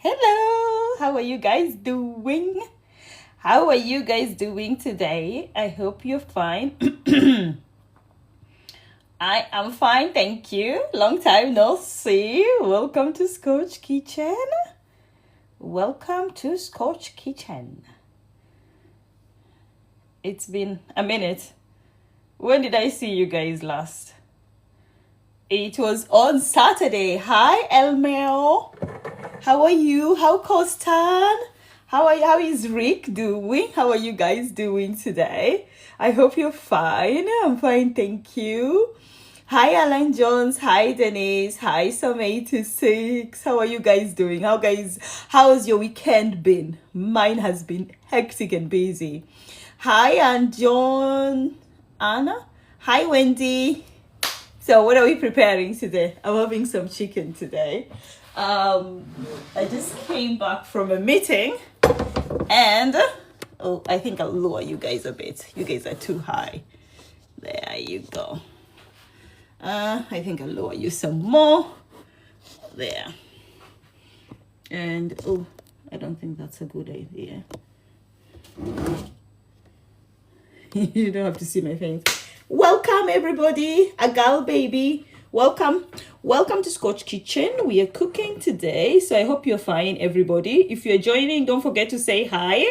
Hello, how are you guys doing? How are you guys doing today? I hope you're fine. I am fine, thank you. Long time no see. Welcome to Scotch Kitchen. Welcome to Scotch Kitchen. It's been a minute. When did I see you guys last? It was on Saturday. Hi, Elmeo. How are you? How Costan? How is Rick doing? How are you guys doing today? I hope you're fine. I'm fine, thank you. Hi, Alan Jones. Hi, Denise. Hi, Some86. How are you guys doing? How's your weekend been? Mine has been hectic and busy. Hi, and John. Anna. Hi, Wendy. So what are we preparing today? I'm having some chicken today. I just came back from a meeting and I think I'll lower you guys a bit. You guys are too high. There you go. I think I'll lower you some more. There. And I don't think that's a good idea. You don't have to see my face. Welcome everybody, a gal baby. Welcome to Scotch Kitchen. We are cooking today, so I hope you're fine, everybody. If you're joining, don't forget to say hi.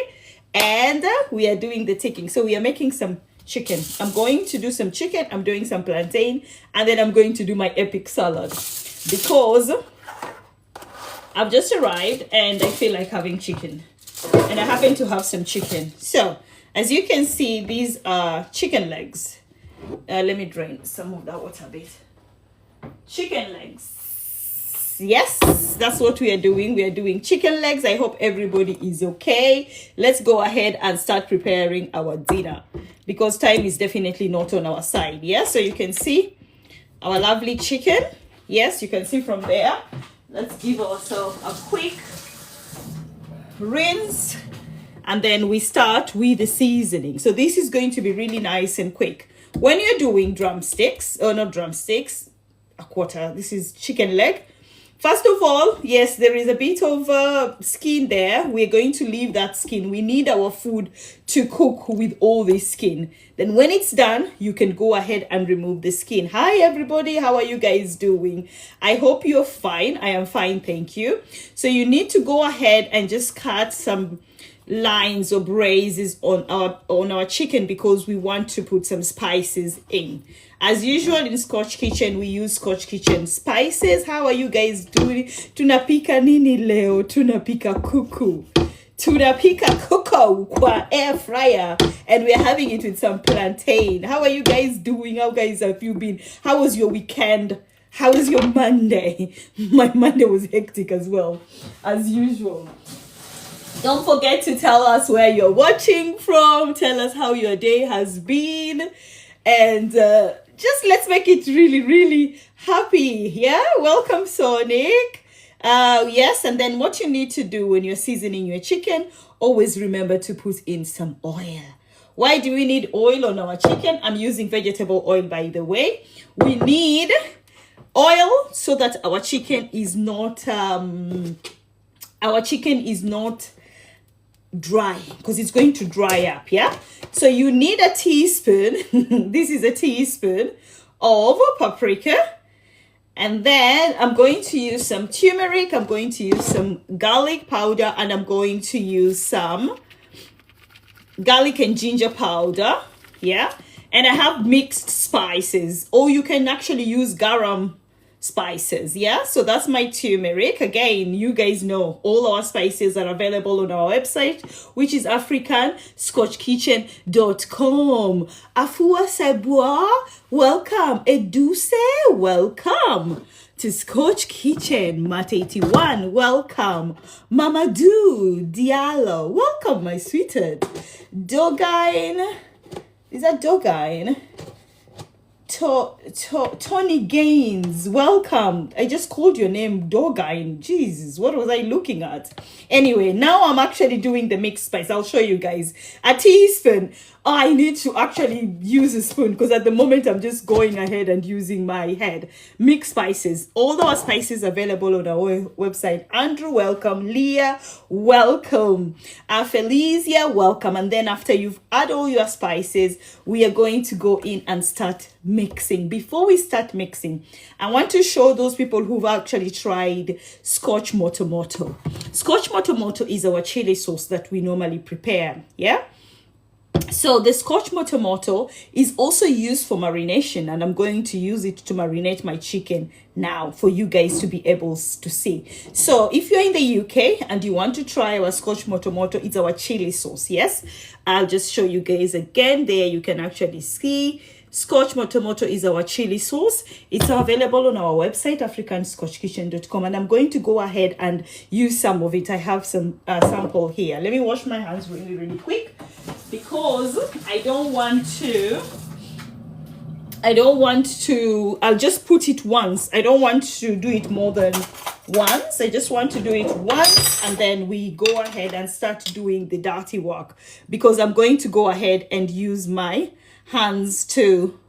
And we are doing the taking. So we are making some chicken. I'm going to do some chicken. I'm doing some plantain, and then I'm going to do my epic salad because I've just arrived and I feel like having chicken, and I happen to have some chicken. So as you can see, these are chicken legs. Let me drain some of that water a bit. Chicken legs. Yes, that's what we are doing. We are doing chicken legs. I hope everybody is okay. Let's go ahead and start preparing our dinner because time is definitely not on our side. Yeah, so you can see our lovely chicken. Yes, you can see from there. Let's give ourselves a quick rinse and then we start with the seasoning. So this is going to be really nice and quick. When you're doing drumsticks, or not drumsticks, a quarter, this is chicken leg. First of all, yes, there is a bit of skin there. We're going to leave that skin. We need our food to cook with all this skin. Then when it's done, you can go ahead and remove the skin. Hi, everybody. How are you guys doing? I hope you're fine. I am fine, thank you. So you need to go ahead and just cut some lines or braces on our chicken because we want to put some spices in. As usual in Scotch Kitchen, we use Scotch Kitchen spices. How are you guys doing? Tunapika nini leo? Tunapika kuku. Tunapika kuku kwa air fryer, and we're having it with some plantain. How are you guys doing? How guys have you been? How was your weekend? How was your Monday? My Monday was hectic as well, as usual. Don't forget to tell us where you're watching from. Tell us how your day has been. And just let's make it really, really happy. Yeah? Welcome, Sonic. Yes, and then what you need to do when you're seasoning your chicken, always remember to put in some oil. Why do we need oil on our chicken? I'm using vegetable oil, by the way. We need oil so that our chicken is not... dry, because it's going to dry up. Yeah, so you need a teaspoon. This is a teaspoon of paprika, and then I'm going to use some turmeric, I'm going to use some garlic powder, and I'm going to use some garlic and ginger powder. Yeah, and I have mixed spices, or you can actually use garam spices. Yeah, so that's my turmeric. Again, you guys know all our spices are available on our website, which is africanscotchkitchen.com. Afua Sabua, welcome. Eduse, welcome to Scotch Kitchen. Mat 81, welcome. Mamadou Diallo, welcome, my sweetheart. Dogine, is that Dogine? Tony Gaines, welcome. I just called your name Dogine. Jesus, what was I looking at? Anyway, now I'm actually doing the mixed spice. I'll show you guys. A teaspoon I need to actually use a spoon because at the moment I'm just going ahead and using my head. Mixed spices. All our spices available on our website. Andrew, welcome. Leah, welcome. Felicia, welcome. And then after you've added all your spices, we are going to go in and start mixing. Before we start mixing, I want to show those people who've actually tried Scotch Motomoto. Scotch Motomoto is our chili sauce that we normally prepare. Yeah. So the Scotch Motomoto is also used for marination, and I'm going to use it to marinate my chicken now for you guys to be able to see. So if you're in the UK and you want to try our Scotch Motomoto, it's our chili sauce. Yes, I'll just show you guys again. There you can actually see Scotch Motomoto is our chili sauce. It's available on our website, africanscotchkitchen.com, and I'm going to go ahead and use some of it. I have some sample here. Let me wash my hands really quick because I don't want to, I'll just put it once. I don't want to do it more than once. I just want to do it once, and then we go ahead and start doing the dirty work because I'm going to go ahead and use my hands to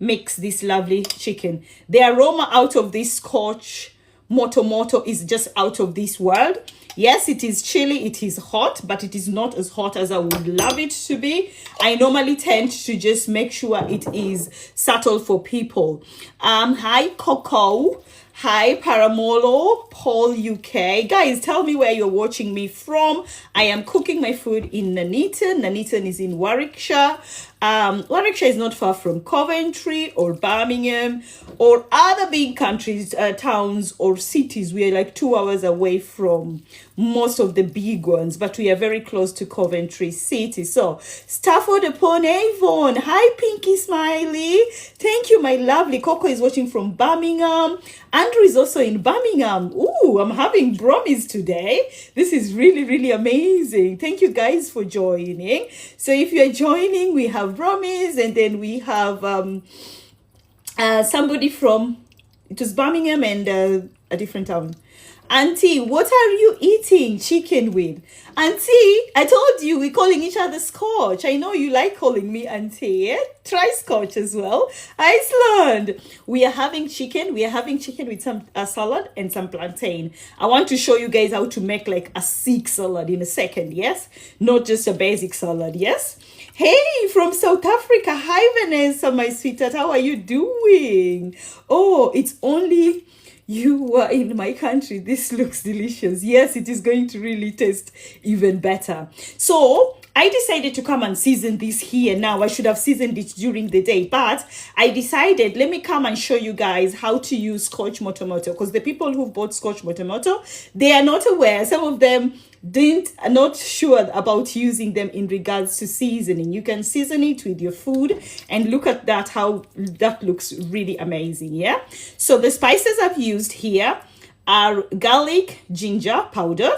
mix this lovely chicken. The aroma out of this Scotch Motomoto is just out of this world. Yes, it is chilly, it is hot, but it is not as hot as I would love it to be. I normally tend to just make sure it is subtle for people. Hi Coco. Hi Paramolo, Paul UK. Guys, tell me where you're watching me from. I am cooking my food in Nuneaton. Nuneaton is in Warwickshire. Warwickshire is not far from Coventry or Birmingham or other big countries, towns or cities. We are like 2 hours away from most of the big ones, but we are very close to Coventry City. So, Stafford upon Avon. Hi, Pinky Smiley. Thank you, my lovely. Coco is watching from Birmingham. Andrew is also in Birmingham. Ooh, I'm having brummies today. This is really amazing. Thank you guys for joining. So if you're joining, we have brummies, and then we have somebody from, it was Birmingham and a different town. Auntie, what are you eating chicken with? Auntie, I told you we're calling each other Scotch. I know you like calling me Auntie. Eh? Try Scotch as well. Iceland. We are having chicken. We are having chicken with some salad and some plantain. I want to show you guys how to make like a Sikh salad in a second. Yes, not just a basic salad. Yes. Hey, from South Africa. Hi, Vanessa, my sweetheart. How are you doing? Oh, it's only you were in my country. This looks delicious. Yes, it is going to really taste even better. So I decided to come and season this here now. I should have seasoned it during the day, but I decided, let me come and show you guys how to use Scotch Motomoto, because the people who bought Scotch Motomoto, they are not aware. Some of them are not sure about using them in regards to seasoning. You can season it with your food, and look at that, how that looks really amazing. Yeah, so the spices I've used here are garlic, ginger powder.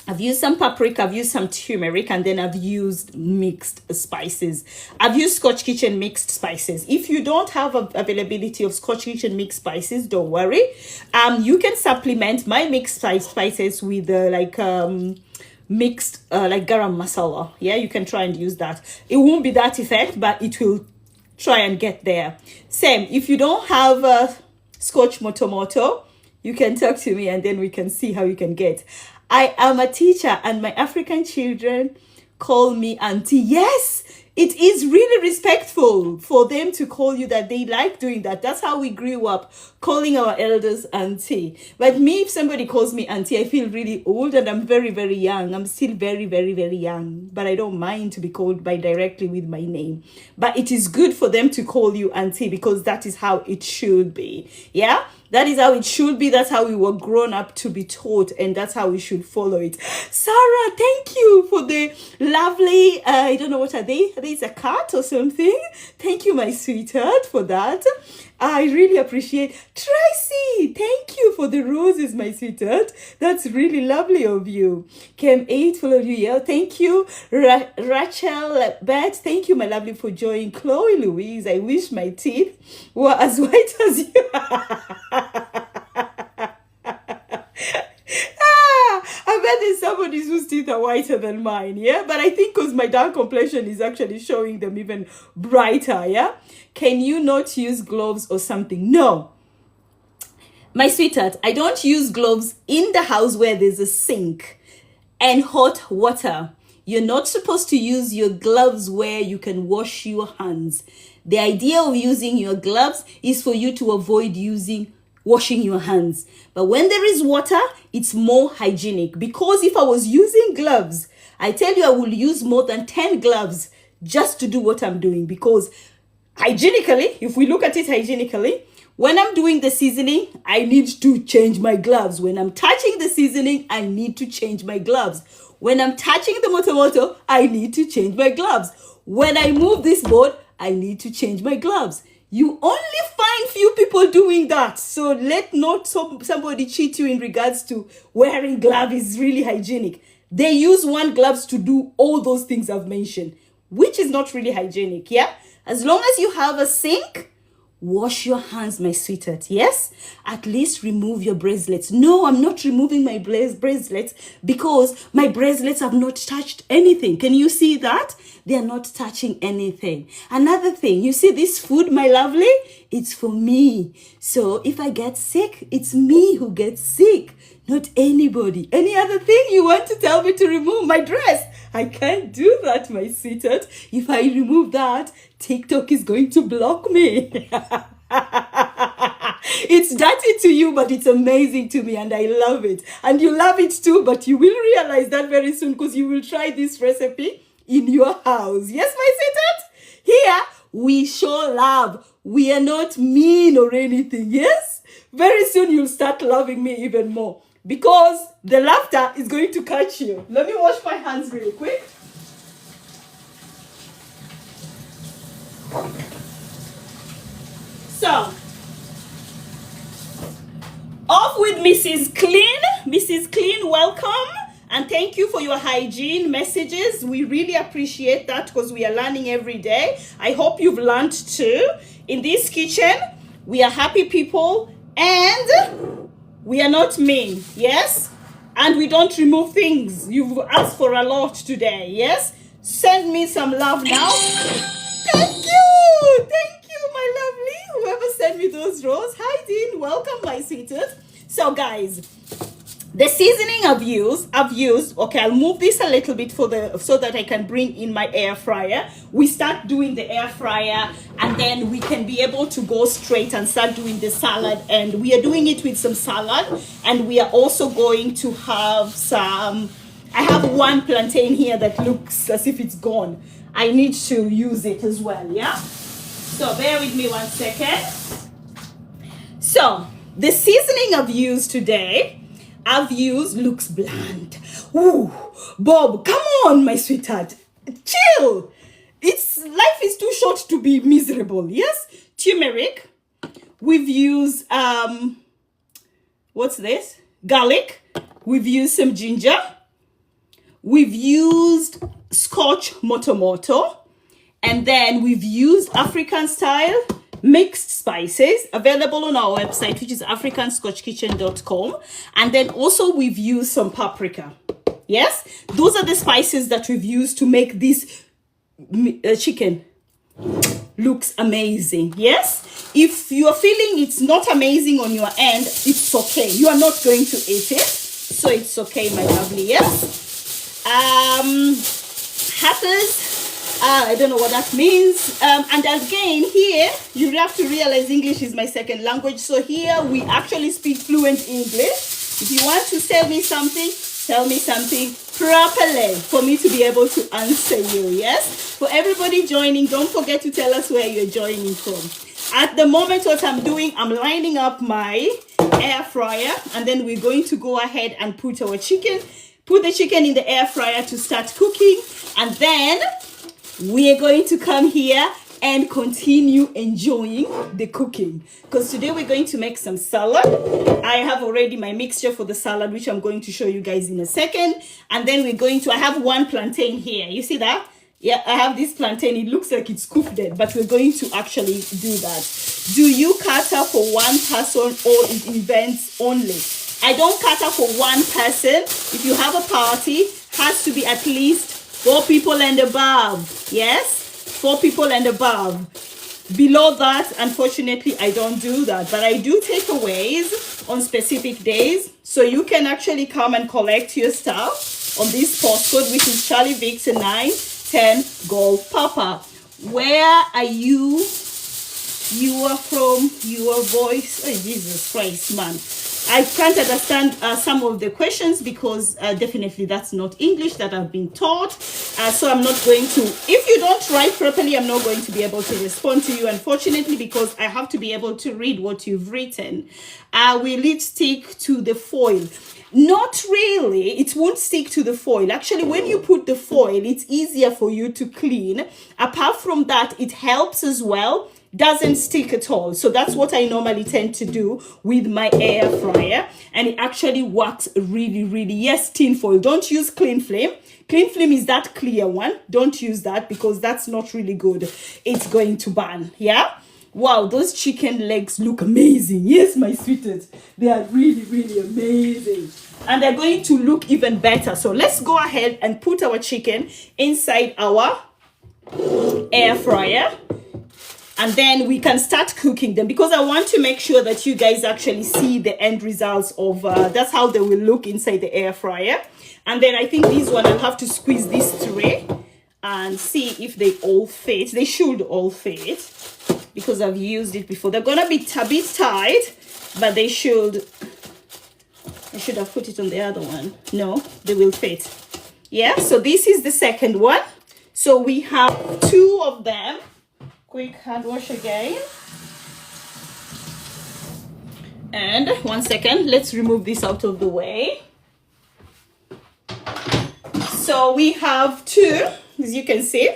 I've used some paprika, I've used some turmeric, and then I've used mixed spices. I've used Scotch Kitchen mixed spices. If you don't have availability of Scotch Kitchen mixed spices, don't worry. You can supplement my mixed spices with mixed like garam masala. Yeah, you can try and use that. It won't be that effect, but it will try and get there. Same, if you don't have Scotch Motomoto, you can talk to me and then we can see how you can get. I am a teacher and my African children call me auntie. Yes, it is really respectful for them to call you that. They like doing that. That's how we grew up, calling our elders auntie. But me, if somebody calls me auntie, I feel really old, and I'm very young. I'm still very young, but I don't mind to be called by directly with my name. But it is good for them to call you auntie because that is how it should be. Yeah, that is how it should be. That's how we were grown up to be taught, and that's how we should follow it. Sarah, thank you for the lovely, I don't know, what are they? Are they a cat or something? Thank you, my sweetheart, for that. I really appreciate. Tracy, thank you for the roses, my sweetheart. That's really lovely of you. Cam 8, full of you. Yeah, thank you. Rachel Beth, thank you, my lovely, for joining. Chloe Louise, I wish my teeth were as white as you. I bet there's somebody whose teeth teeth are whiter than mine, yeah? But I think because my dark complexion is actually showing them even brighter, yeah? Can you not use gloves or something? No. My sweetheart, I don't use gloves in the house where there's a sink and hot water. You're not supposed to use your gloves where you can wash your hands. The idea of using your gloves is for you to avoid washing your hands. But when there is water, it's more hygienic. Because if I was using gloves, I tell you I will use more than 10 gloves just to do what I'm doing. Because hygienically, if we look at it hygienically, when I'm doing the seasoning, I need to change my gloves. When I'm touching the seasoning, I need to change my gloves. When I'm touching the motomoto, I need to change my gloves. When I move this board, I need to change my gloves. You only find few people doing that. So let not somebody cheat you in regards to wearing gloves is really hygienic. They use one gloves to do all those things I've mentioned, which is not really hygienic, yeah? As long as you have a sink, wash your hands, my sweetheart. Yes? At least remove your bracelets. No, I'm not removing my bracelets because my bracelets have not touched anything. Can you see that? They are not touching anything. Another thing, you see this food, my lovely? It's for me. So if I get sick, it's me who gets sick, not anybody. Any other thing you want to tell me to remove? My dress. I can't do that, my sweetheart. If I remove that, TikTok is going to block me. It's dirty to you, but it's amazing to me and I love it. And you love it too, but you will realize that very soon because you will try this recipe in your house. Yes, my sweetheart? Here, we show love. We are not mean or anything, yes? Very soon you'll start loving me even more because the laughter is going to catch you. Let me wash my hands really quick. So, off with Mrs. Clean. Mrs. Clean, welcome. And thank you for your hygiene messages. We really appreciate that because we are learning every day. I hope you've learned too. In this kitchen, we are happy people and we are not mean, yes? And we don't remove things. You've asked for a lot today, yes? Send me some love now. Thank you, my lovely. Whoever sent me those roses. Hi, Dean. Welcome, my sweetheart. So, guys, the seasoning I've used. Okay, I'll move this a little bit so that I can bring in my air fryer. We start doing the air fryer, and then we can be able to go straight and start doing the salad. And we are doing it with some salad, and we are also going to have some. I have one plantain here that looks as if it's gone. I need to use it as well, yeah? So bear with me 1 second. So the seasoning I've used today, looks bland. Ooh, Bob, come on, my sweetheart. Chill. Life is too short to be miserable, yes? Turmeric. We've used, what's this? Garlic. We've used some ginger. We've used Scotch motomoto. And then we've used African style mixed spices available on our website, which is africanscotchkitchen.com. And then also we've used some paprika. Yes, those are the spices that we've used to make this chicken looks amazing. Yes, if you are feeling it's not amazing on your end, it's okay. You are not going to eat it, so it's okay, my lovely. Yes. Hatters. I don't know what that means. And again, here, you have to realize English is my second language. So here, we actually speak fluent English. If you want to tell me something properly for me to be able to answer you, yes? For everybody joining, don't forget to tell us where you're joining from. At the moment, what I'm doing, I'm lining up my air fryer. And then we're going to go ahead and put the chicken in the air fryer to start cooking. And then we are going to come here and continue enjoying the cooking because today we're going to make some salad. I have already my mixture for the salad, which I'm going to show you guys in a second. And then I have one plantain here. You see that? Yeah, I have this plantain. It looks like it's cooked dead, but we're going to actually do that. Do you cater for one person or events only? I don't cater for one person. If you have a party, has to be at least 4 people and above. Yes, 4 people and above. Below that, unfortunately, I don't do that, but I do takeaways on specific days. So you can actually come and collect your stuff on this postcode, which is Charlie Victor 910 Golf Papa. Where are you? You are from your voice. Oh, Jesus Christ, man. I can't understand some of the questions because definitely that's not English that I've been taught. So I'm not going to, if you don't write properly, I'm not going to be able to respond to you, unfortunately, because I have to be able to read what you've written. Will it stick to the foil? Not really. It won't stick to the foil. Actually, when you put the foil, it's easier for you to clean. Apart from that, it helps as well. Doesn't stick at all. So that's what I normally tend to do with my air fryer, and it actually works really, really. Yes, tin foil. Don't use clean flame. Clean flame is that clear one. Don't use that because that's not really good. It's going to burn. Yeah. Wow, those chicken legs look amazing. Yes, my sweetheart, they are really, really amazing, and they're going to look even better. So let's go ahead and put our chicken inside our air fryer. And then we can start cooking them, because I want to make sure that you guys actually see the end results of, that's how they will look inside the air fryer. And then I think this one, I'll have to squeeze this tray and see if they all fit. They should all fit because I've used it before. They're going to be a bit tight, but they should. I should have put it on the other one. No, they will fit. Yeah, so this is the second one. So we have 2 of them. Quick hand wash again. And 1 second, let's remove this out of the way. So we have 2, as you can see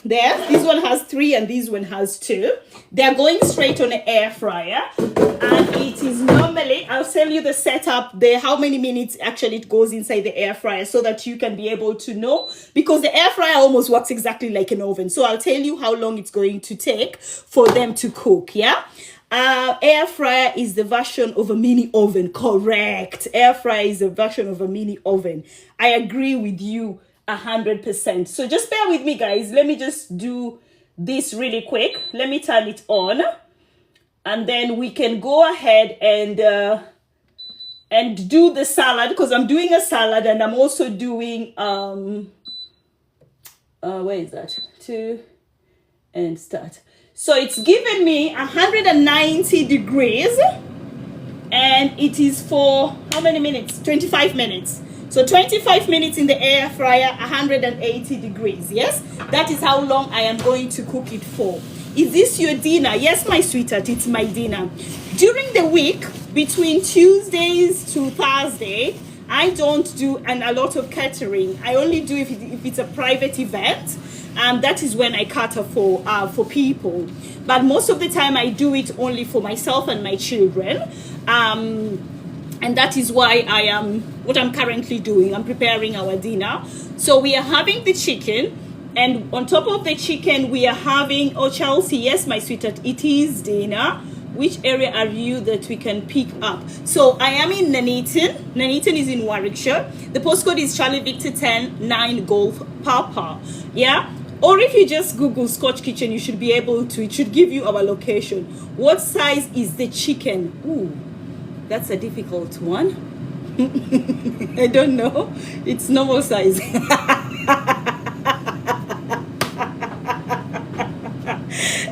there. This one has 3 and this one has 2. They're going straight on the air fryer, and it is normally, I'll tell you the setup there, how many minutes actually it goes inside the air fryer, so that you can be able to know, because the air fryer almost works exactly like an oven. So I'll tell you how long it's going to take for them to cook. Yeah. Air fryer is the version of a mini oven. Correct. Air fryer is a version of a mini oven. I agree with you 100%. So just bear with me, guys. Let me just do this really quick. Let me turn it on, and then we can go ahead and do the salad, because I'm doing a salad and I'm also doing where is that? 2 and start. So it's given me 190 degrees, and it is for how many minutes? 25 minutes. So 25 minutes in the air fryer, 180 degrees. Yes, that is how long I am going to cook it for. Is this your dinner? Yes, my sweetheart, it's my dinner. During the week, between Tuesdays to Thursday, I don't do a lot of catering. I only do if it's a private event. That is when I cater for people. But most of the time I do it only for myself and my children. And that is why what I'm currently doing. I'm preparing our dinner. So we are having the chicken, and on top of the chicken, we are having, oh, Chelsea, yes, my sweetheart, it is dinner. Which area are you that we can pick up? So I am in Nuneaton. Nuneaton is in Warwickshire. The postcode is Charlie Victor 10 9 Golf Papa. Yeah. Or if you just Google Scotch Kitchen, you should be able to, it should give you our location. What size is the chicken? Ooh, that's a difficult one. I don't know. It's normal size.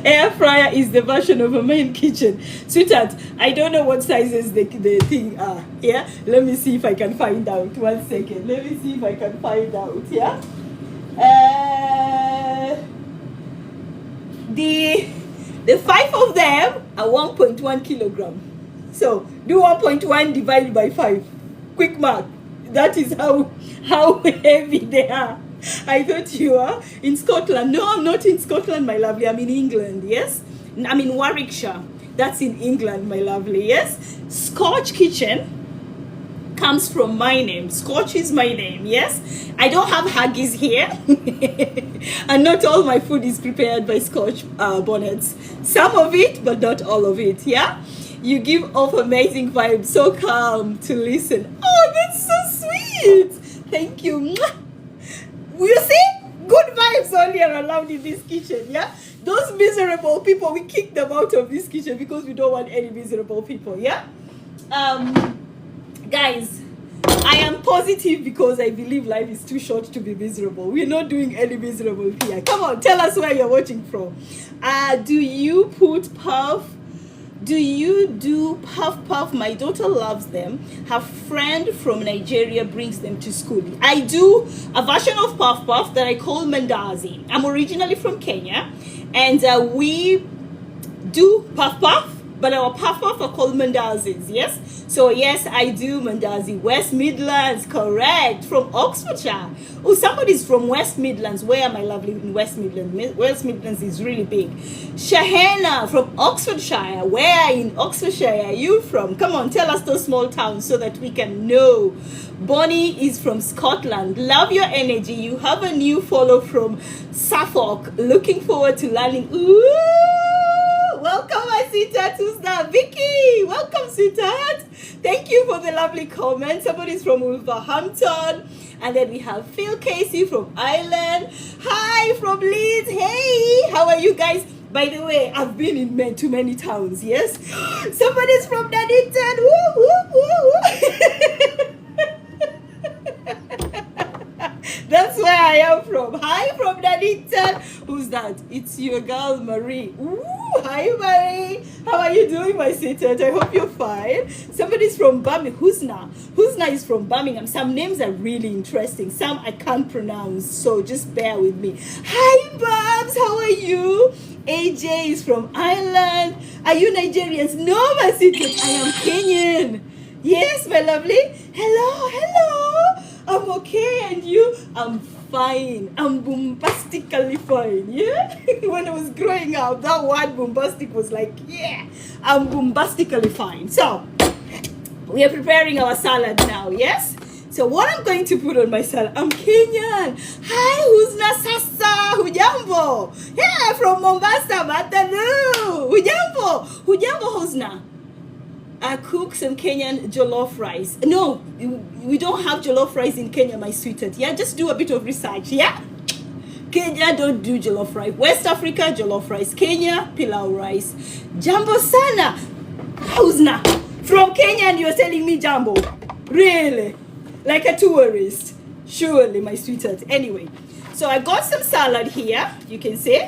Air fryer is the version of a main kitchen. Sweetheart, I don't know what sizes the thing are. Yeah, let me see if I can find out. 1 second. Let me see if I can find out. Yeah. The 5 of them are 1.1 kilogram. So do 1.1 divided by 5. Quick math. That is how heavy they are. I thought you were in Scotland. No, I'm not in Scotland, my lovely. I'm in England. Yes, I'm in Warwickshire. That's in England, my lovely. Yes, Scotch Kitchen comes from my name. Scotch is my name. Yes, I don't have haggis here. And not all my food is prepared by Scotch bonnets. Some of it, but not all of it. Yeah, you give off amazing vibes. So calm to listen. Oh, that's so sweet. Thank you. You see? Good vibes only are allowed in this kitchen, yeah? Those miserable people, we kick them out of this kitchen because we don't want any miserable people, yeah? Guys, I am positive because I believe life is too short to be miserable. We're not doing any miserable here. Come on, tell us where you're watching from. Do you put puff? Do you do puff puff? My daughter loves them. Her friend from Nigeria brings them to school. I do a version of puff puff that I call mandazi. I'm originally from Kenya, and we do puff puff, but our puff puff are called mandazis. Yes, so yes, I do mandazi. West Midlands, correct, from Oxfordshire. Oh, somebody's from West Midlands. Where am I lovely in West Midlands? West Midlands is really big. Shahena from Oxfordshire. Where in Oxfordshire are you from? Come on, tell us those small towns so that we can know. Bonnie is from Scotland. Love your energy. You have a new follow from Suffolk. Looking forward to learning. Ooh, welcome my sweetheart. Who's that? Vicky. Welcome, sweetheart. Thank you for the lovely comment. Somebody's from Wolverhampton. And then we have Phil Casey from Ireland. Hi from Leeds. Hey, how are you guys? By the way, I've been in too many towns, yes? Somebody's from Dunnington. Woo, woo, woo, woo. That's where I am from. Hi from Dunnington. Who's that? It's your girl, Marie. Ooh, hi, Marie. How are you doing, my sweetheart? I hope you're fine. Somebody's from Birmingham. Husna is from Birmingham. Some names are really interesting. Some I can't pronounce, so just bear with me. Hi, Babs. How are you? AJ is from Ireland. Are you Nigerians? No, my sweetheart. I am Kenyan. Yes, my lovely. Hello, hello. I'm okay, and you? I'm fine. I'm bombastically fine, yeah? When I was growing up, that word bombastic was like, yeah, I'm bombastically fine. So, we are preparing our salad now, yes? So, what I'm going to put on my salad, I'm Kenyan. Hi, Husna Sasa, hujambo? Yeah, from Mombasa, Matalu. Hujambo, hujambo, Husna. I cook some Kenyan jollof rice. No, we don't have jollof rice in Kenya, my sweetheart. Yeah, just do a bit of research. Yeah, Kenya don't do jollof rice. West Africa jollof rice. Kenya pilau rice. Jambo sana. Husna from Kenya, and you're telling me jambo? Really? Like a tourist? Surely, my sweetheart. Anyway, so I got some salad here. You can see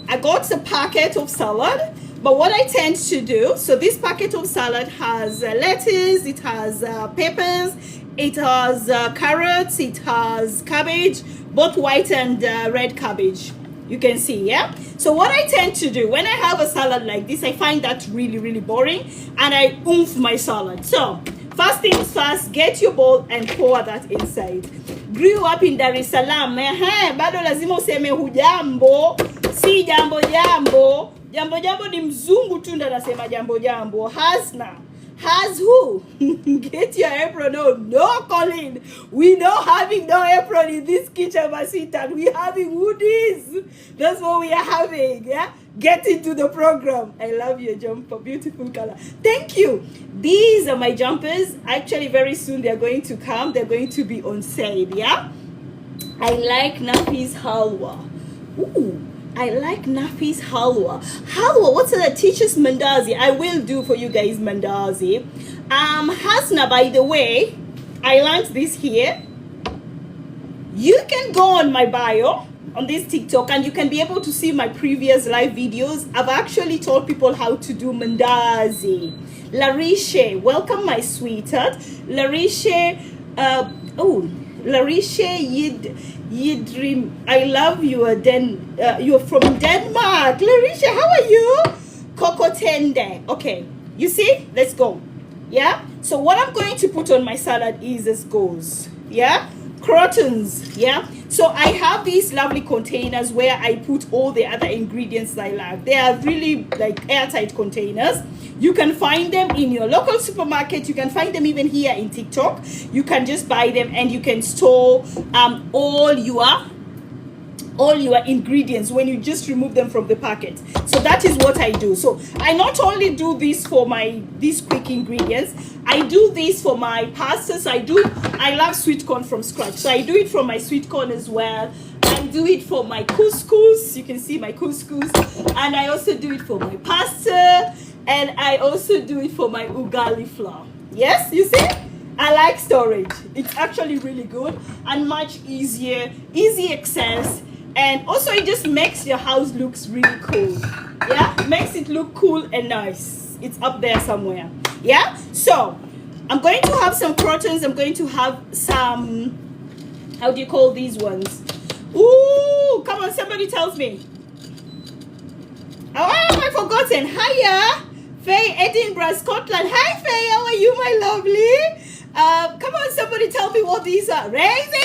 I got a packet of salad. But what I tend to do, so this packet of salad has lettuce, it has peppers, it has carrots, it has cabbage, both white and red cabbage. You can see, yeah? So what I tend to do, when I have a salad like this, I find that really, really boring, and I oomph my salad. So, first things first, get your bowl and pour that inside. Grew up in Dar es Salaam, bado lazima useme hujambo, si jambo jambo. Jambo jambo ni mzungu tu ndo anasema jambo jambo. Hasna. Has who? Get your apron on. No, Colin. We not having no apron in this kitchen, Masita. We having hoodies. That's what we are having. Yeah? Get into the program. I love your jumper. Beautiful color. Thank you. These are my jumpers. Actually, very soon they're going to come. They're going to be on sale. Yeah? I like Nafi's halwa. Ooh. I like Nafi's halwa. Halwa, what's that? Teacher's mandazi. I will do for you guys mandazi. Hasna, by the way, I learned this here. You can go on my bio on this TikTok and you can be able to see my previous live videos. I've actually taught people how to do mandazi. Larishe, welcome my sweetheart. Larishe, Larisha Yidrim, I love you. You're from Denmark. Larisha, how are you? Kokotende. Okay, you see? Let's go. Yeah? So what I'm going to put on my salad is as goes. Yeah? Crotons. Yeah? So I have these lovely containers where I put all the other ingredients I like. They are really like airtight containers. You can find them in your local supermarket. You can find them even here in TikTok. You can just buy them and you can store all your all your ingredients when you just remove them from the packet. So that is what I do. So I not only do this for these quick ingredients, I do this for my pastas. I love sweet corn from scratch, so I do it for my sweet corn as well. I do it for my couscous. You can see my couscous. And I also do it for my pasta, and I also do it for my ugali flour. Yes, you see, I like storage. It's actually really good and much easier, easy access. And also it just makes your house looks really cool. Yeah, makes it look cool and nice. It's up there somewhere. Yeah, so I'm going to have some croutons. I'm going to have some, how do you call these ones? Ooh, come on, somebody tells me. Oh, have I forgotten? Hiya, Faye, Edinburgh, Scotland. Hi Faye, how are you, my lovely? Come on, somebody tell me what these are. Raisins!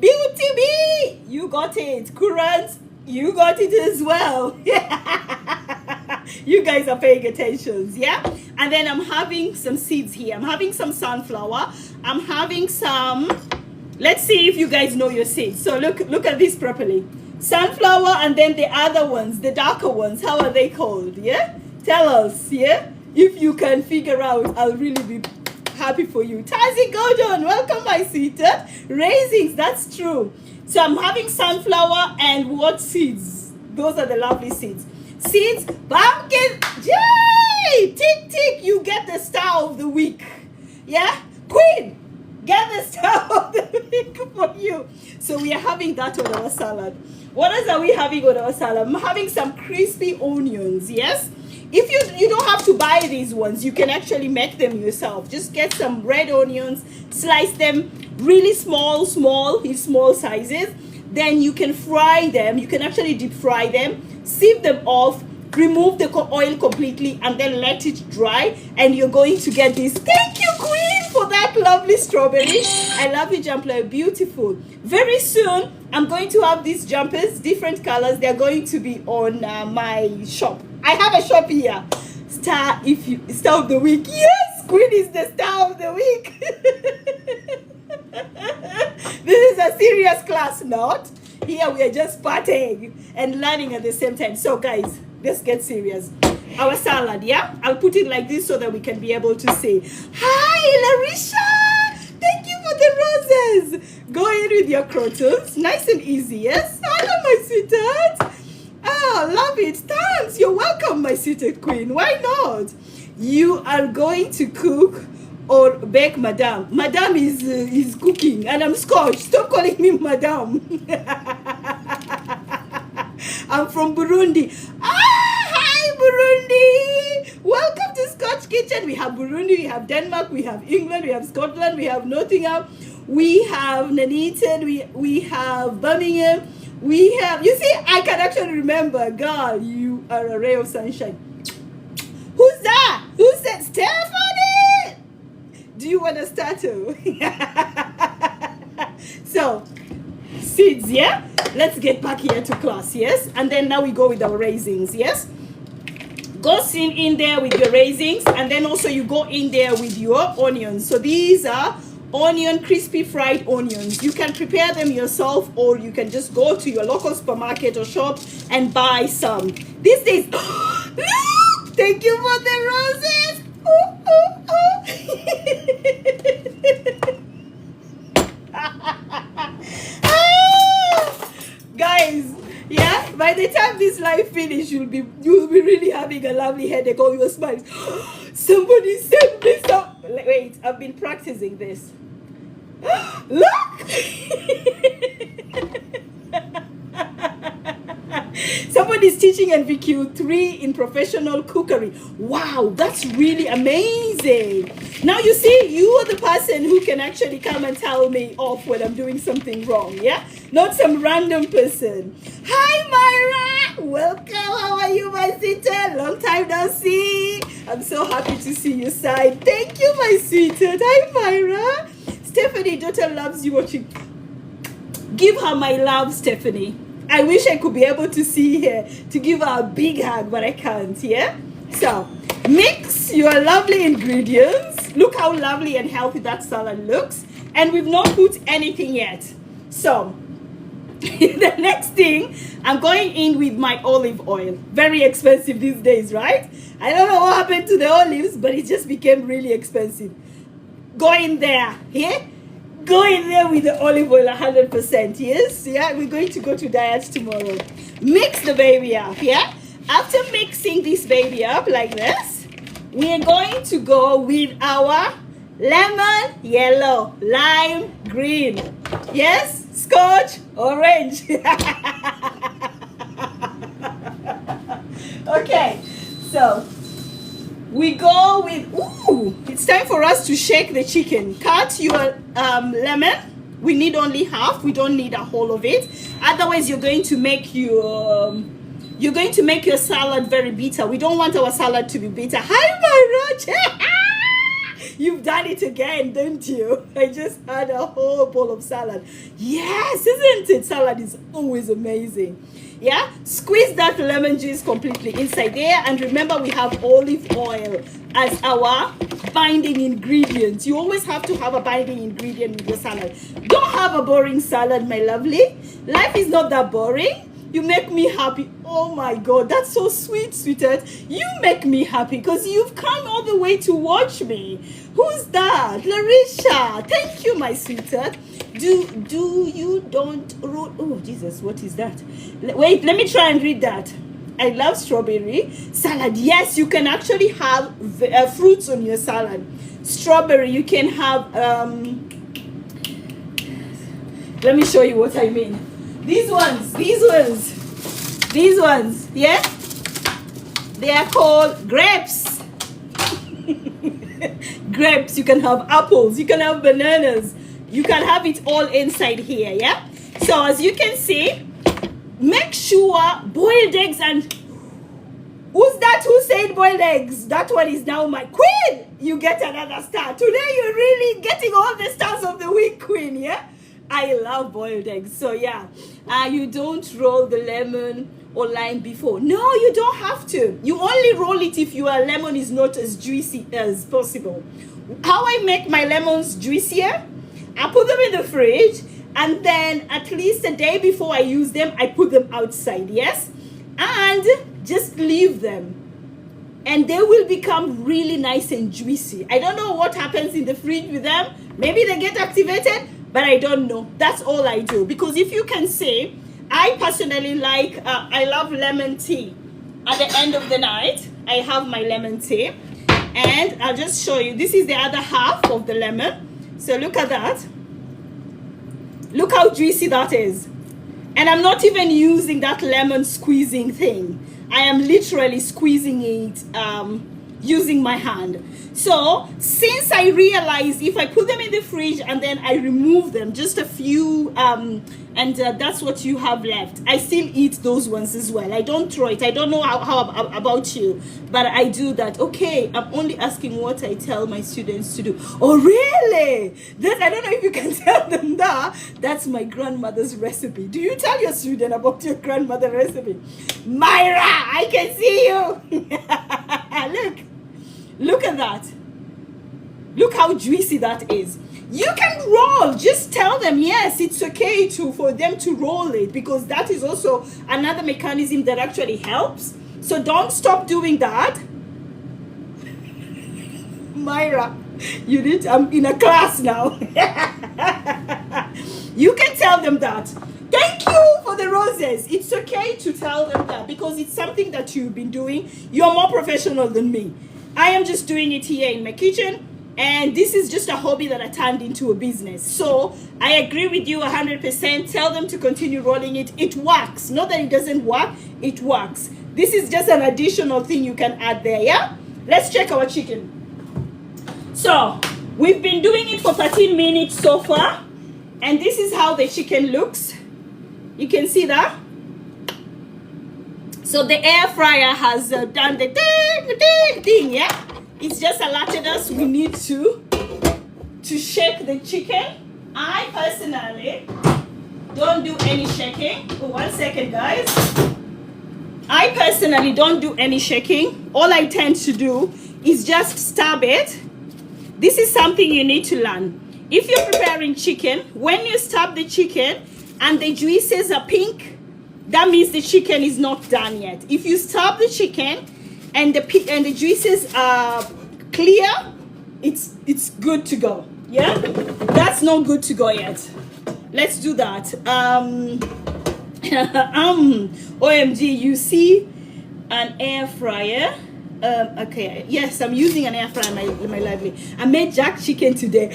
Beauty bee, you got it. Currants, you got it as well. You guys are paying attention, yeah? And then I'm having some seeds here. I'm having some sunflower. I'm having some, let's see if you guys know your seeds. So look at this properly. Sunflower, and then the other ones, the darker ones, how are they called? Yeah, tell us. Yeah, if you can figure out, I'll really be happy for you. Tazi Gordon, welcome my sweetheart. Raisins, that's true. So I'm having sunflower and what seeds? Those are the lovely seeds. Seeds, pumpkin, yay! Tick tick, you get the star of the week. Yeah, Queen, get the star of the week for you. So we are having that on our salad. What else are we having on our salad? I'm having some crispy onions. Yes, if you don't have to buy these ones, you can actually make them yourself. Just get some red onions, slice them really small sizes. Then you can fry them. You can actually deep fry them, sieve them off, remove the oil completely, and then let it dry, and you're going to get this. Thank you, Queen, for that lovely strawberry. I love your jumper, beautiful. Very soon I'm going to have these jumpers, different colors. They're going to be on my shop. I have a shop here. Star of the week. Yes, Queen is the star of the week. This is a serious class, not here. We are just partying and learning at the same time. So guys, let's get serious. Our salad, yeah, I'll put it like this so that we can be able to say hi, Larisha. Thank you for the roses. Go in with your croutons, nice and easy. Yes, hello my sweetheart. Oh, love it. Thanks, you're welcome, my sweetheart Queen. Why not? You are going to cook or bake, madam. Madam is cooking, and I'm Scotch. Stop calling me madam. I'm from Burundi. Hi Burundi. Welcome to Scotch Kitchen. We have Burundi, we have Denmark, we have England, we have Scotland, we have Nottingham, we have Nuneaton, we have Birmingham, we have, you see, I can actually remember. Girl, you are a ray of sunshine. Who's that? Who said Stephanie? Do you want to start to? So, seeds, yeah? Let's get back here to class, yes? And then now we go with our raisins, yes? Go in there with your raisins, and then also you go in there with your onions. So these are crispy fried onions. You can prepare them yourself, or you can just go to your local supermarket or shop and buy some. These days, thank you for the roses. Guys, yeah, by the time this live finish, you'll be really having a lovely headache. All your smiles. Somebody sent me some. Wait, I've been practicing this. Look. Somebody's teaching NVQ 3 in professional cookery. Wow, that's really amazing. Now you see, you are the person who can actually come and tell me off when I'm doing something wrong, yeah? Not some random person. Hi Myra, welcome. How are you, my sister? Long time no see. I'm so happy to see you side. Thank you, my sweetheart. Hi Myra. Stephanie, daughter loves you watching. Give her my love, Stephanie. I wish I could be able to see her to give her a big hug, but I can't, yeah? So, mix your lovely ingredients. Look how lovely and healthy that salad looks. And we've not put anything yet. So the next thing, I'm going in with my olive oil. Very expensive these days, right? I don't know what happened to the olives, but it just became really expensive. Go in there, yeah? Go in there with the olive oil 100%, yes? Yeah, we're going to go to diet tomorrow. Mix the baby up, yeah? After mixing this baby up like this, we are going to go with our lemon yellow, lime green, yes? Scotch orange. Okay, so we go with, it's time for us to shake the chicken. Cut your lemon. We need only half. We don't need a whole of it. Otherwise, you're going to make your salad very bitter. We don't want our salad to be bitter. Hi, my Roach. You've done it again, don't you? I just had a whole bowl of salad. Yes, isn't it? Salad is always amazing. Yeah, squeeze that lemon juice completely inside there, and remember we have olive oil as our binding ingredient. You always have to have a binding ingredient with your salad. Don't have a boring salad, my lovely. Life is not that boring. You make me happy. Oh my God, that's so sweet, sweetheart. You make me happy because you've come all the way to watch me. Who's that? Larisha. Thank you, my sweetheart. Oh Jesus, what is that? Wait, let me try and read that. I love strawberry salad. Yes, you can actually have fruits on your salad. Strawberry, you can have let me show you what I mean. These ones, yeah, they are called grapes. Grapes. You can have apples, you can have bananas, you can have it all inside here, yeah? So as you can see, make sure boiled eggs, and who's that who said boiled eggs? That one is now my queen. You get another star. Today you're really getting all the stars of the week, queen, yeah? I love boiled eggs. So yeah, you don't roll the lemon or lime before. No, you don't have to. You only roll it if your lemon is not as juicy as possible. How I make my lemons juicier? I put them in the fridge, and then at least a day before I use them, I put them outside, yes? And just leave them, and they will become really nice and juicy. I don't know what happens in the fridge with them. Maybe they get activated, but I don't know. That's all I do. Because if you can say, I personally like, I love lemon tea. At the end of the night, I have my lemon tea. And I'll just show you. This is the other half of the lemon. So look at that. Look how juicy that is. And I'm not even using that lemon squeezing thing. I am literally squeezing it using my hand. So since I realized if I put them in the fridge and then I remove them, just a few, and that's what you have left, I still eat those ones as well. I don't throw it. I don't know how about you, but I do that. Okay, I'm only asking what I tell my students to do. Oh really? That, I don't know if you can tell them that. That's my grandmother's recipe. Do you tell your student about your grandmother's recipe? Myra, I can see you. Look at that. Look how juicy that is. You can roll. Just tell them, yes, it's okay for them to roll it, because that is also another mechanism that actually helps. So don't stop doing that. Myra, you did. I'm in a class now. You can tell them that. Thank you for the roses. It's okay to tell them that, because it's something that you've been doing. You're more professional than me. I am just doing it here in my kitchen, and this is just a hobby that I turned into a business. So I agree with you 100%. Tell them to continue rolling it. It works. Not that it doesn't work. It works. This is just an additional thing you can add there, yeah? Let's check our chicken. So we've been doing it for 13 minutes so far, and this is how the chicken looks. You can see that. So the air fryer has done the thing, yeah? It's just alerted us we need to shake the chicken. I personally don't do any shaking. Oh, 1 second, guys. I personally don't do any shaking. All I tend to do is just stab it. This is something you need to learn. if you're preparing chicken, when you stab the chicken and the juices are pink, that means the chicken is not done yet. If you stab the chicken and the juices are clear, it's good to go. Yeah, that's not good to go yet. Let's do that. OMG, you see an air fryer. Okay, yes, I'm using an air fryer, my lovely. I made jack chicken today.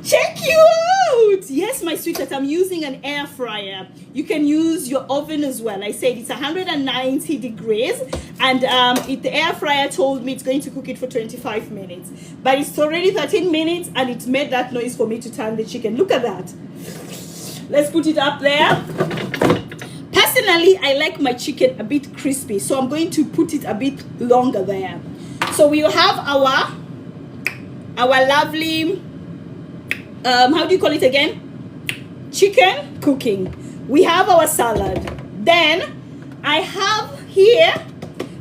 Check you out! Yes, my sweetheart, I'm using an air fryer. You can use your oven as well. I said it's 190 degrees, and the air fryer told me it's going to cook it for 25 minutes. But it's already 13 minutes, and it made that noise for me to turn the chicken. Look at that. Let's put it up there. Personally, I like my chicken a bit crispy, so I'm going to put it a bit longer there. So we will have our lovely, how do you call it again? Chicken cooking. We have our salad. Then I have here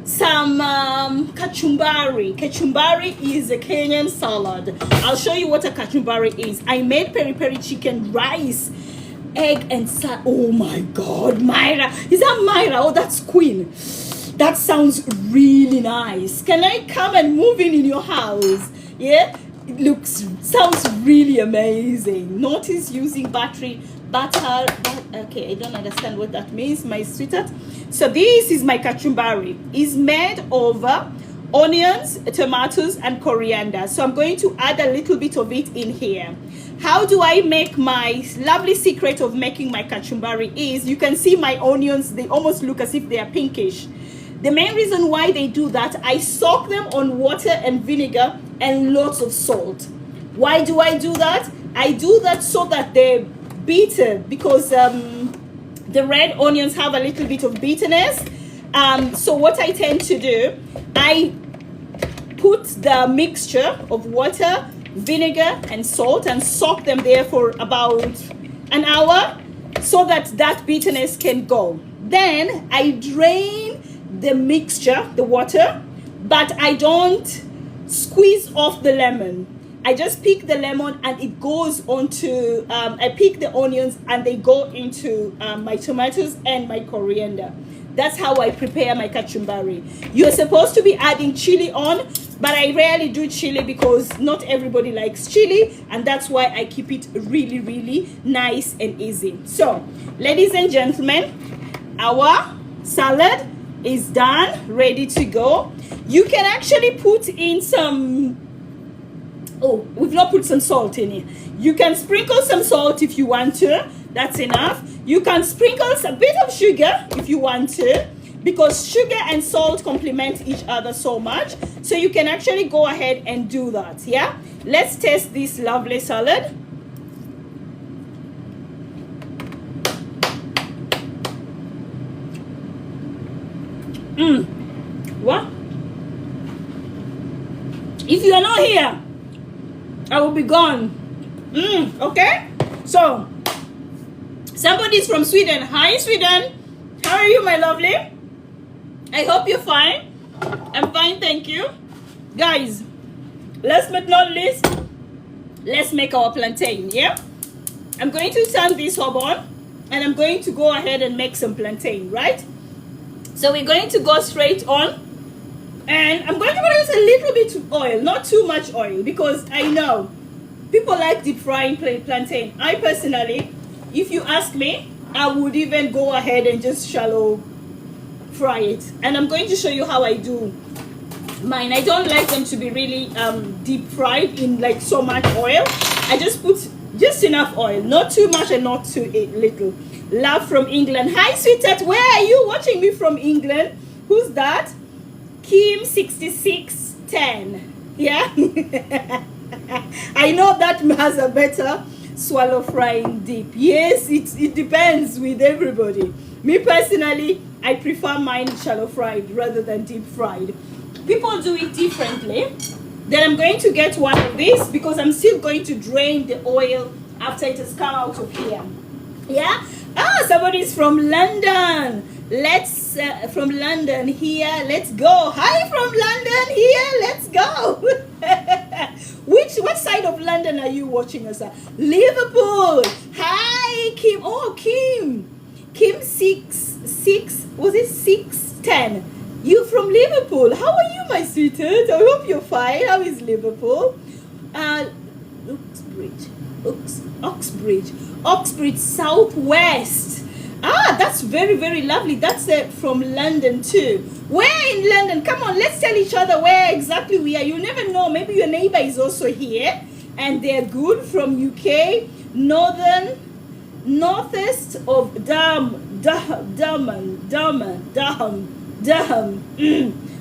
some kachumbari. Kachumbari is a Kenyan salad. I'll show you what a kachumbari is. I made peri-peri chicken rice, egg and salad. Oh my god, Myra, is that Myra? Oh, that's Queen. That sounds really nice. Can I come and move in your house? Yeah, it sounds really amazing. Notice using butter. Okay, I don't understand what that means, my sweetheart. So this is my kachumbari. It's made of onions, tomatoes and coriander. So I'm going to add a little bit of it in here. How do I make my lovely secret of making my kachumbari is, you can see my onions, they almost look as if they are pinkish. The main reason why they do that, I soak them on water and vinegar and lots of salt. Why do I do that? I do that so that they're bitter, because the red onions have a little bit of bitterness. So what I tend to do, I put the mixture of water, vinegar and salt and soak them there for about an hour so that bitterness can go. Then I drain the mixture, the water, but I don't squeeze off the lemon. I just pick the lemon and it goes onto, I pick the onions and they go into my tomatoes and my coriander. That's how I prepare my kachumbari. You're supposed to be adding chili on, but I rarely do chili because not everybody likes chili, and that's why I keep it really, really nice and easy. So, ladies and gentlemen, our salad is done, ready to go. You can actually put in some, oh, we've not put some salt in it. You can sprinkle some salt if you want to. That's enough. You can sprinkle a bit of sugar if you want to, because sugar and salt complement each other so much. So you can actually go ahead and do that. Yeah, let's taste this lovely salad. What? If you are not here, I will be gone. Okay, so somebody's from Sweden. Hi, Sweden. How are you, my lovely? I hope you're fine. I'm fine, thank you. Guys, last but not least, let's make our plantain, yeah? I'm going to turn this hob on, and I'm going to go ahead and make some plantain, right? So we're going to go straight on, and I'm going to put a little bit of oil, not too much oil, because I know people like deep frying plantain. I personally, if you ask me, I would even go ahead and just shallow fry it. And I'm going to show you how I do mine. I don't like them to be really deep fried in like so much oil. I just put just enough oil, not too much and not too little. Love from England. Hi, sweetheart. Where are you watching me from England? Who's that? Kim6610. Yeah. I know that has a better swallow frying dip. Yes, it depends with everybody. Me personally, I prefer mine shallow fried rather than deep fried. People do it differently. Then I'm going to get one of these because I'm still going to drain the oil after it has come out of here. Yeah. Somebody's from London. Let's from London here. Let's go. Hi from London here. Let's go. What side of London London are you watching us at? Liverpool. Hi, Kim. Oh, Kim. Kim 6, was it 610? You from Liverpool. How are you, my sweetheart? I hope you're fine. How is Liverpool? Oxbridge, Southwest. Ah, that's very, very lovely. That's from London too. Where in London? Come on, let's tell each other where exactly we are. You never know. Maybe your neighbor is also here and they're good from UK. Northeast of Durham.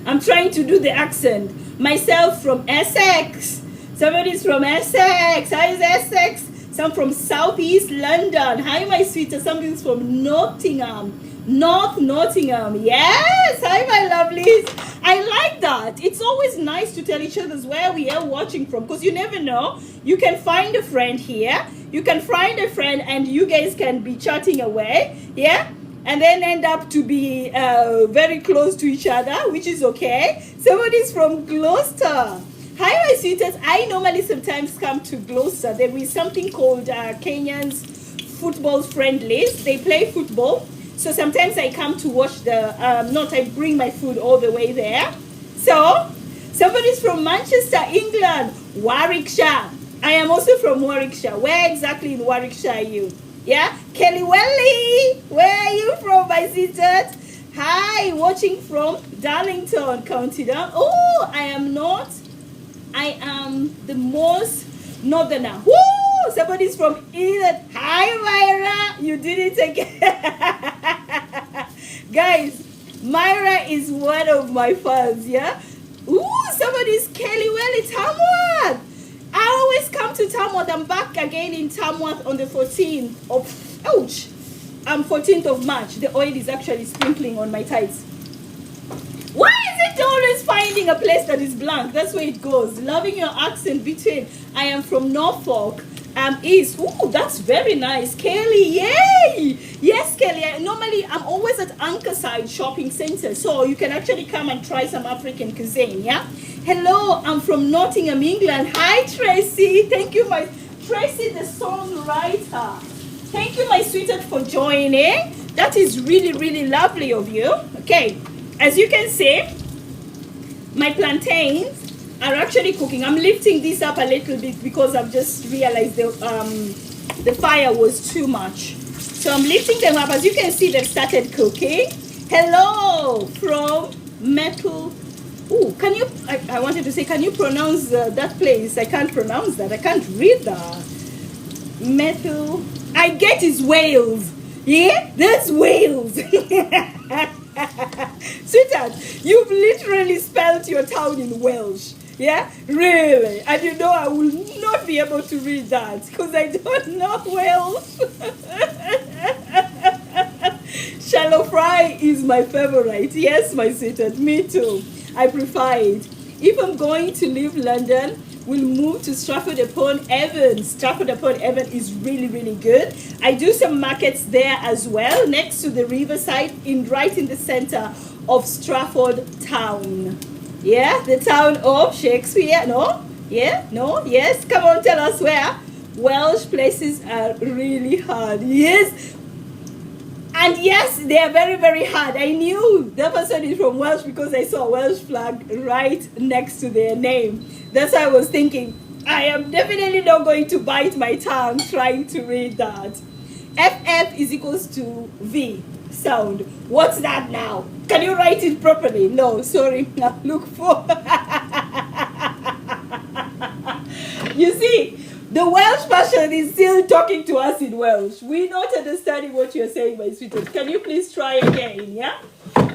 I'm trying to do the accent. Myself from Essex. Somebody's from Essex. How is Essex? Some from Southeast London. Hi, my sweetheart. Somebody's from Nottingham. North Nottingham. Yes. Hi, my lovelies. I like that. It's always nice to tell each other where we are watching from, because you never know. You can find a friend here. You can find a friend and you guys can be chatting away. Yeah. And then end up to be very close to each other, which is okay. Somebody's from Gloucester. Hi, my sweethearts. I normally sometimes come to Gloucester. There is something called Kenyans Football Friendlies. They play football. So sometimes I come to watch I bring my food all the way there. So, somebody's from Manchester, England. Warwickshire. I am also from Warwickshire. Where exactly in Warwickshire are you? Yeah? Kelly Welly. Where are you from, my sweetheart? Hi, watching from Darlington, County Down. Oh, I am the most northerner. Woo! Somebody's from England. Hi, Myra. You did it again. Guys, Myra is one of my fans, yeah? Ooh, somebody's Kelly Welly, Tamworth. I always come to Tamworth. I'm back again in Tamworth on the 14th of, 14th of March. The oil is actually sprinkling on my tights. Why is it always finding a place that is blank? That's where it goes. Loving your accent between. I am from Norfolk. East. Ooh, that's very nice. Kelly, yay! Yes, Kelly. Normally, I'm always at Anchorside Shopping Center. So you can actually come and try some African cuisine, yeah? Hello, I'm from Nottingham, England. Hi, Tracy. Thank you, my... Tracy, the songwriter. Thank you, my sweetheart, for joining. That is really, really lovely of you. Okay. As you can see, my plantains are actually cooking. I'm lifting this up a little bit because I've just realized the fire was too much. So I'm lifting them up. As you can see, they've started cooking. Hello from Metal. Ooh, can you, I wanted to say, can you pronounce that place? I can't pronounce that. I can't read that. Metal. I get is Wales. Yeah, that's Wales. Sweetheart, you've literally spelled your town in Welsh. Yeah, really. And you know I will not be able to read that because I don't know Welsh. Shallow fry is my favorite. Yes, my sweetheart, me too. I prefer it. If I'm going to leave London, we'll move to Stratford-upon-Avon. Stratford-upon-Avon is really, really good. I do some markets there as well, next to the riverside, right in the center of Stratford town. Yeah, the town of Shakespeare. No? Yeah? No? Yes? Come on, tell us where. Welsh places are really hard. Yes. And yes, they are very, very hard. I knew that person is from Welsh because I saw a Welsh flag right next to their name. That's why I was thinking, I am definitely not going to bite my tongue trying to read that. FF is equals to V sound. What's that now? Can you write it properly? No, sorry. Look for. You see, the Welsh person is still talking to us in Welsh. We're not understanding what you're saying, my sweetheart. Can you please try again, yeah?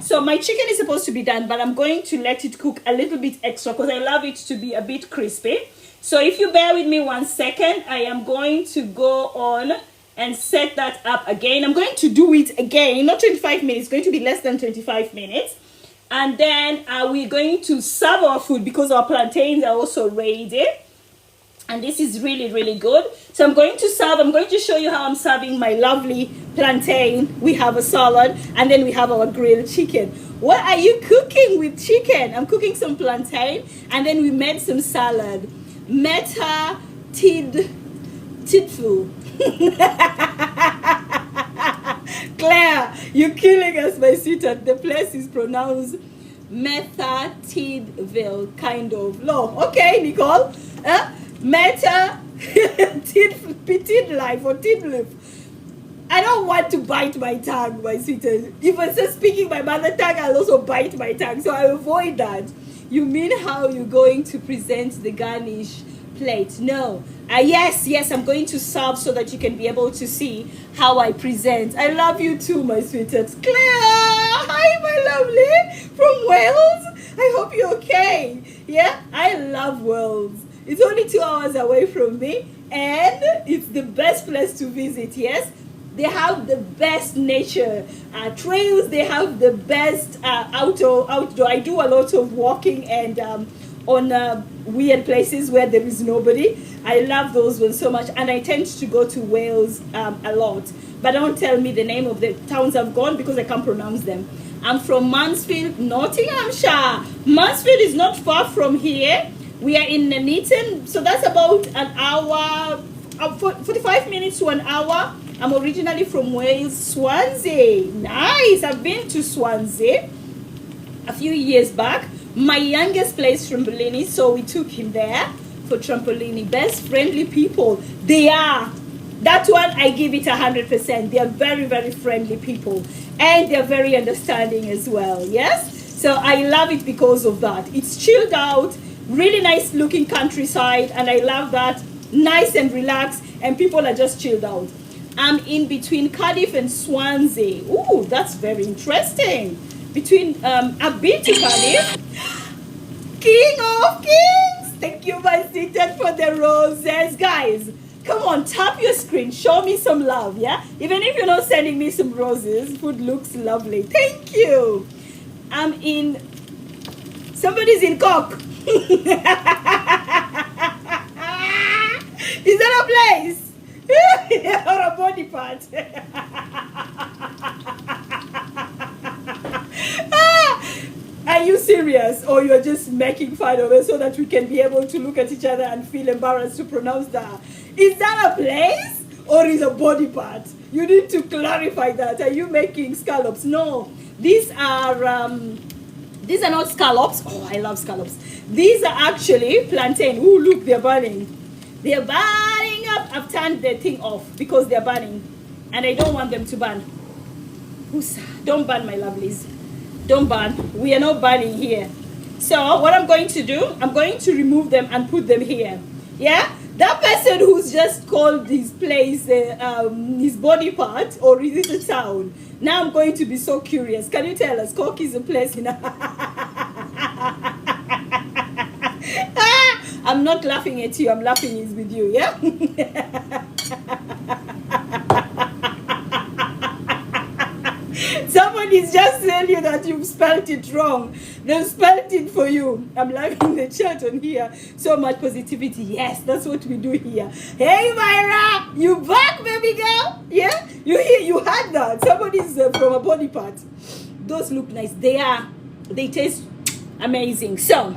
So my chicken is supposed to be done, but I'm going to let it cook a little bit extra because I love it to be a bit crispy. So if you bear with me 1 second, I am going to go on and set that up again. I'm going to do it again, not 25 minutes, it's going to be less than 25 minutes. And then we're going to serve our food because our plantains are also ready. And this is really, really good. So I'm going to show you how I'm serving my lovely plantain. We have a salad and then we have our grilled chicken. What are you cooking with chicken? I'm cooking some plantain and then we made some salad. Meta Tidful. Claire, you're killing us, my sweetheart. The place is pronounced Meta Tidville, kind of. Low. Okay, Nicole. Meta Tidlife or Tidlife. I don't want to bite my tongue, my sweetheart. If I say speaking my mother tongue, I'll also bite my tongue. So I avoid that. You mean how you're going to present the garnish plate? No. Yes, I'm going to serve so that you can be able to see how I present. I love you too, my sweetheart. Claire! Hi, my lovely. From Wales. I hope you're okay. Yeah, I love Wales. It's only 2 hours away from me. And it's the best place to visit, yes? They have the best nature trails. They have the best outdoor. I do a lot of walking and on weird places where there is nobody. I love those ones so much, and I tend to go to Wales a lot. But don't tell me the name of the towns I've gone because I can't pronounce them. I'm from Mansfield, Nottinghamshire. Mansfield is not far from here. We are in Nuneaton, so that's about an hour, 45 minutes to an hour. I'm originally from Wales, Swansea. Nice. I've been to Swansea a few years back. My youngest plays trampolini, so we took him there for trampolini. Best friendly people. They are. That one, I give it 100%. They are very, very friendly people. And they're very understanding as well. Yes? So I love it because of that. It's chilled out, really nice looking countryside. And I love that. Nice and relaxed. And people are just chilled out. I'm in between Cardiff and Swansea. Ooh, that's very interesting. I've been to Cardiff. King of Kings. Thank you, my sweetheart, for the roses. Guys, come on, tap your screen. Show me some love, yeah? Even if you're not sending me some roses, food looks lovely. Thank you. Somebody's in Cork. Is that a place? Or a body part? Are you serious, or you're just making fun of us so that we can be able to look at each other and feel embarrassed to pronounce that? Is that a place or is a body part? You need to clarify that. Are you making scallops? No, these are not scallops. Oh, I love scallops. These are actually plantain. Ooh, look, they're burning. They're burning up. I've turned the thing off because they're burning. And I don't want them to burn. Don't burn, my lovelies. Don't burn. We are not burning here. So what I'm going to do, I'm going to remove them and put them here. Yeah? That person who's just called this place his body part, or is it a town? Now I'm going to be so curious. Can you tell us? Cork is a place in I'm not laughing at you. I'm laughing is with you, yeah? Somebody's just telling you that you've spelled it wrong. They've spelled it for you. I'm loving the chat on here. So much positivity. Yes, that's what we do here. Hey, Myra, you back, baby girl? Yeah? You had that. Somebody's from a body part. Those look nice. They taste amazing. So,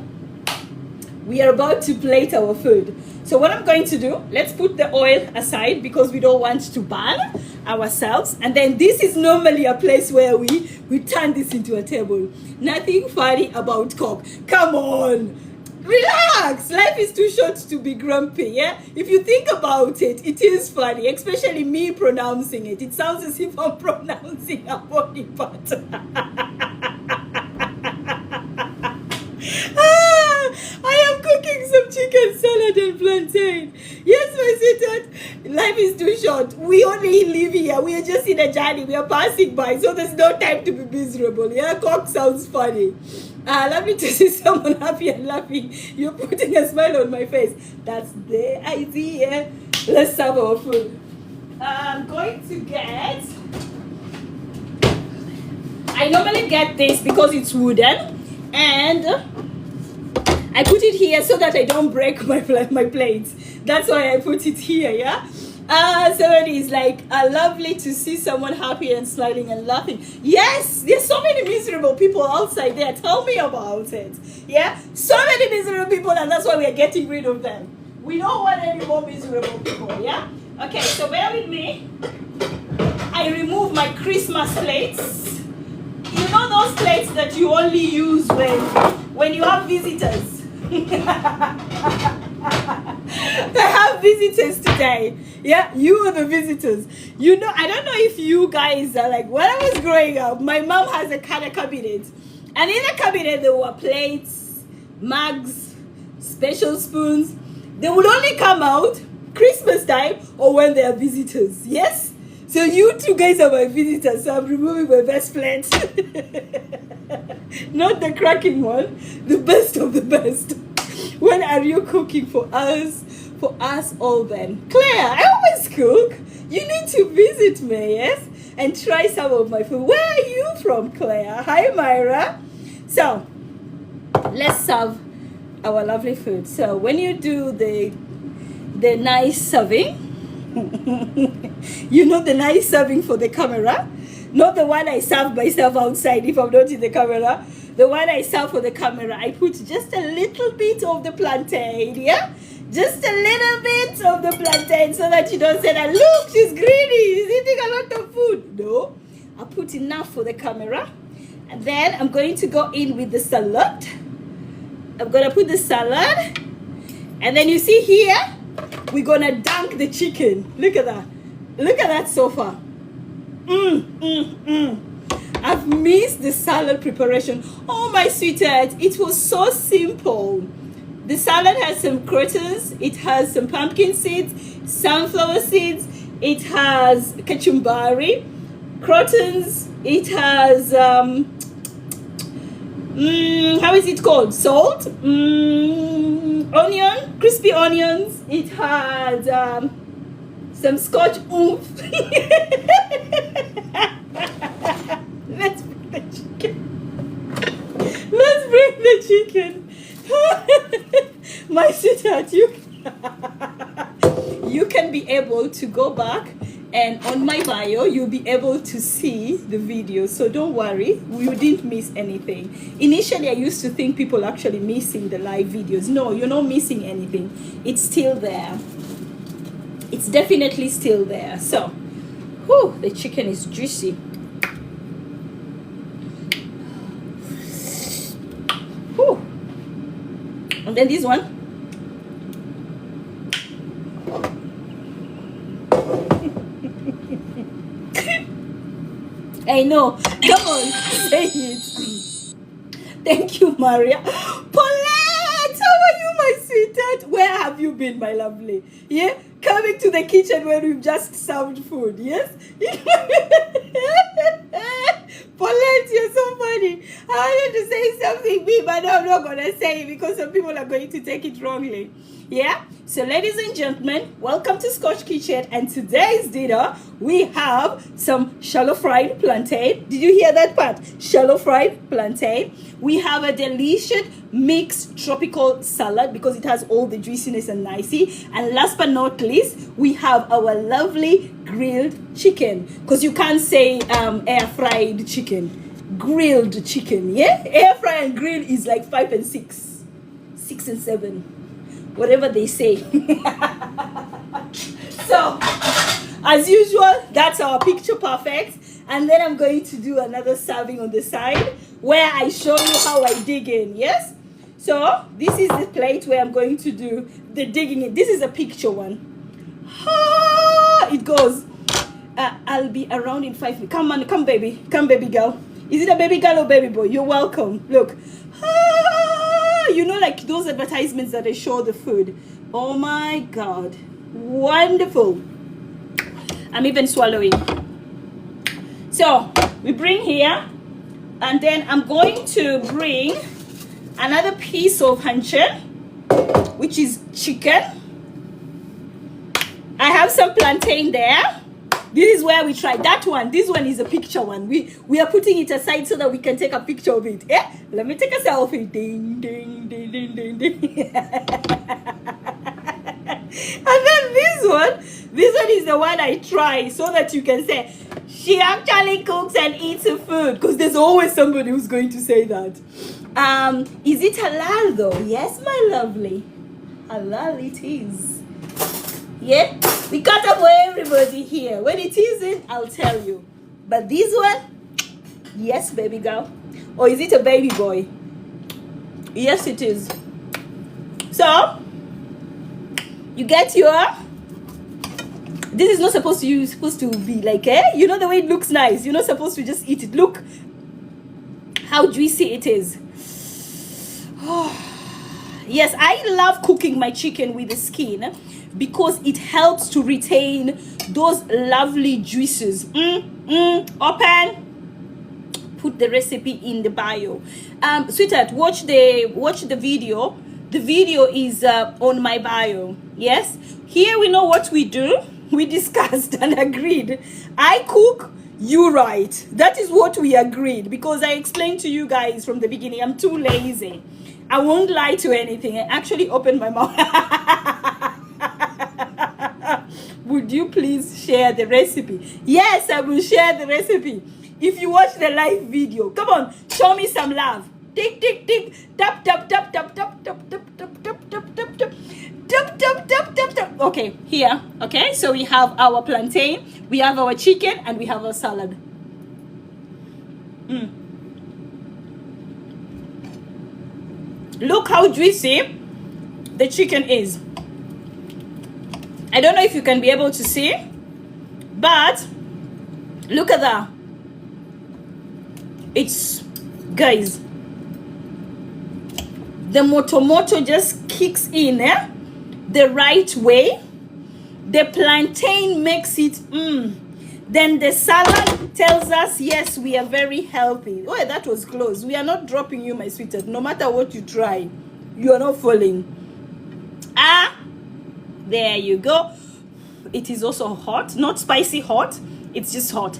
we are about to plate our food. So what I'm going to do, let's put the oil aside because we don't want to burn ourselves. And then this is normally a place where we turn this into a table. Nothing funny about Cork. Come on. Relax. Life is too short to be grumpy, yeah? If you think about it, it is funny, especially me pronouncing it. It sounds as if I'm pronouncing a body part. I am cooking some chicken salad and plantain. Yes, my sweetheart. Life is too short. We only live here. We are just in a journey. We are passing by. So there's no time to be miserable. Yeah, Cork sounds funny. Lovely to see someone happy and laughing. You're putting a smile on my face. That's the idea. Let's have our food. I'm going to get... I normally get this because it's wooden. And I put it here so that I don't break my plates. That's why I put it here, yeah? So it is like lovely to see someone happy and smiling and laughing. Yes, there's so many miserable people outside there. Tell me about it. Yeah? So many miserable people, and that's why we are getting rid of them. We don't want any more miserable people, yeah? Okay, so bear with me. I remove my Christmas plates. You know those plates that you only use when you have visitors? I have visitors today. Yeah, you are the visitors. You know, I don't know if you guys are like, when I was growing up, my mom has a kind of cabinet. And in the cabinet, there were plates, mugs, special spoons. They would only come out Christmas time or when there are visitors. Yes? So you two guys are my visitors, so I'm removing my best plate. Not the cracking one, the best of the best. When are you cooking for us? For us all then. Claire, I always cook. You need to visit me, yes? And try some of my food. Where are you from, Claire? Hi, Myra. So, let's serve our lovely food. So, when you do the nice serving, you know the nice serving for the camera, not the one I serve myself outside if I'm not in the camera. The one I serve for the camera, I put just a little bit of the plantain, yeah? Just a little bit of the plantain so that you don't say that, look, she's greedy, she's eating a lot of food. No, I put enough for the camera. And then I'm going to go in with the salad. I'm going to put the salad. And then you see here, we're going to dunk the chicken. Look at that. Look at that so far. I've missed the salad preparation. Oh, my sweetheart, it was so simple. The salad has some croutons, it has some pumpkin seeds, sunflower seeds, it has kachumbari, croutons, it has, how is it called? Salt, onion, crispy onions, it has some Scotch oomph. Let's bring the chicken. Let's bring the chicken. My sweetheart, you can be able to go back and on my bio you'll be able to see the video, so don't worry, you didn't miss anything. Initially I used to think people actually missing the live videos. No, you're not missing anything. It's still there. It's definitely still there. So whew, the chicken is juicy. Whew. And then this one. I know. Come on, say it. Thank you, Maria. Paulette, how are you, my sweetheart? Where have you been, my lovely? Yeah? Coming to the kitchen where we've just served food, yes? Paulette, you're so funny. I wanted to say something big, but no, I'm not going to say it because some people are going to take it wrongly. Yeah? So, ladies and gentlemen, welcome to Scotch Kitchen. And today's dinner, we have some shallow fried plantain. Did you hear that part? Shallow fried plantain. We have a delicious mixed tropical salad because it has all the juiciness and nicey. And last but not least, we have our lovely grilled chicken. Because you can't say air fried chicken. Grilled chicken, yeah? Air fry and grill is like 5 and 6. 6 and 7. Whatever they say. So, as usual, that's our picture perfect. And then I'm going to do another serving on the side where I show you how I dig in, yes? So, this is the plate where I'm going to do the digging in. This is a picture one. Ah, it goes. I'll be around in 5 minutes. Come on, come baby. Come baby girl. Is it a baby girl or baby boy? You're welcome. Look. Ah, you know, like those advertisements that they show the food. Oh my God. Wonderful. I'm even swallowing. So, we bring here. And then I'm going to bring another piece of hanchen, which is chicken. I have some plantain there. This is where we tried that one. This one is a picture one. We are putting it aside so that we can take a picture of it. Yeah? Let me take a selfie. Ding, ding, ding, ding, ding, ding. And then this one is the one I try so that you can say, she actually cooks and eats the food. Because there's always somebody who's going to say that. Is it halal though? Yes, my lovely. Halal it is. Yeah, we cut up for everybody here. When it isn't, I'll tell you. But this one, yes, baby girl. Or is it a baby boy? Yes, it is. So, you get your... This is not supposed to be like, you know the way it looks nice. You're not supposed to just eat it. Look how juicy it is. Yes, I love cooking my chicken with the skin because it helps to retain those lovely juices. Open. Put the recipe in the bio. Sweetheart, watch the video. The video is on my bio. Yes. Here we know what we do. We discussed and agreed. I cook, you write. That is what we agreed because I explained to you guys from the beginning. I'm too lazy. I won't lie to anything. I actually opened my mouth. Would you please share the recipe? Yes, I will share the recipe. If you watch the live video, come on, show me some love. Tick, tick, tick. Tap, tap, tap, tap, tap, tap, tap, tap, tap, tap, tap, tap. Tap, tap, tap, tap, tap. Okay, here. Okay, so we have our plantain, we have our chicken, and we have our salad. Look how juicy the chicken is. I don't know if you can be able to see, but look at that. It's, guys, the moto just kicks in the right way. The plantain makes it Then the salad tells us, yes, we are very healthy. Oh, that was close. We are not dropping you, my sweetheart. No matter what you try, you are not falling. There you go. It is also hot. Not spicy hot. It's just hot.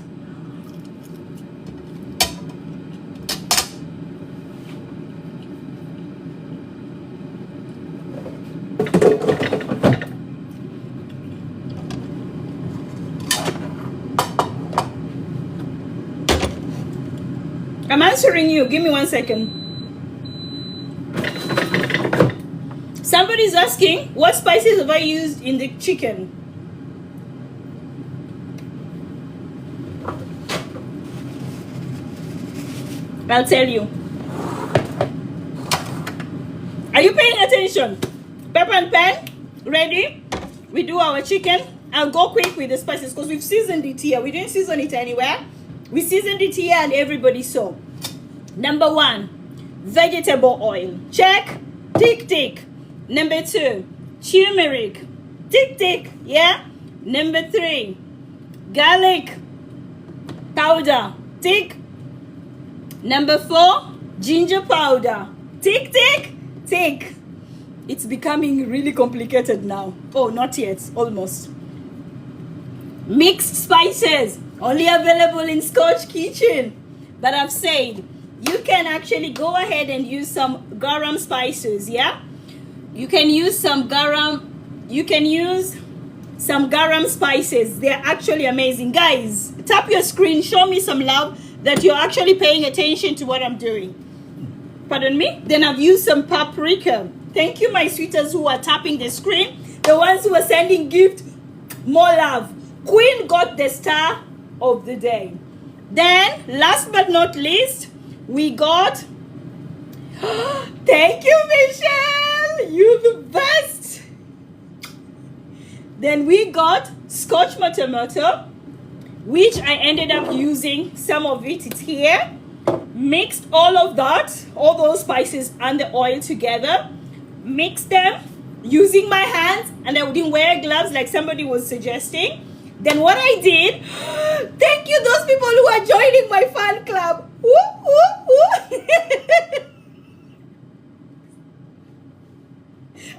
I'm answering you. Give me 1 second. Somebody's asking, what spices have I used in the chicken? I'll tell you. Are you paying attention? Pepper and pan, ready? We do our chicken. I'll go quick with the spices because we've seasoned it here. We didn't season it anywhere. We seasoned it here and everybody saw. Number 1, vegetable oil. Check. Tick, tick. Number 2, turmeric. Tick, tick. Yeah. Number 3, garlic powder. Tick. Number 4, ginger powder. Tick, tick, tick. It's becoming really complicated now. Oh, not yet. Almost. Mixed spices. Only available in Scotch Kitchen. But I've said, you can actually go ahead and use some garam spices, yeah? You can use some garam spices. They're actually amazing. Guys, tap your screen, show me some love that you're actually paying attention to what I'm doing. Pardon me? Then I've used some paprika. Thank you, my sweethearts who are tapping the screen. The ones who are sending gift, more love. Queen got the star of the day. Then, last but not least, we got... Thank you, Michelle! You're the best! Then we got Scotch Motomoto, which I ended up using. Some of it is here. Mixed all of that, all those spices and the oil together. Mixed them using my hands, and I didn't wear gloves like somebody was suggesting. Then what I did, thank you those people who are joining my fan club. Woo, woo, woo.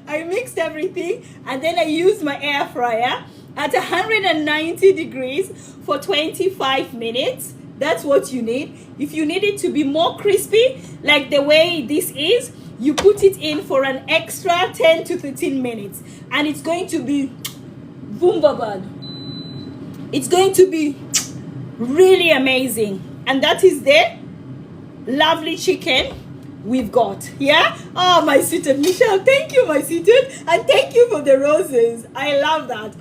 I mixed everything and then I used my air fryer at 190 degrees for 25 minutes. That's what you need. If you need it to be more crispy, like the way this is, you put it in for an extra 10 to 13 minutes. And it's going to be boom-babad. It's going to be really amazing. And that is the lovely chicken we've got. Yeah. Oh, my sweetheart Michelle, thank you, my sweetheart, and thank you for the roses. I love that.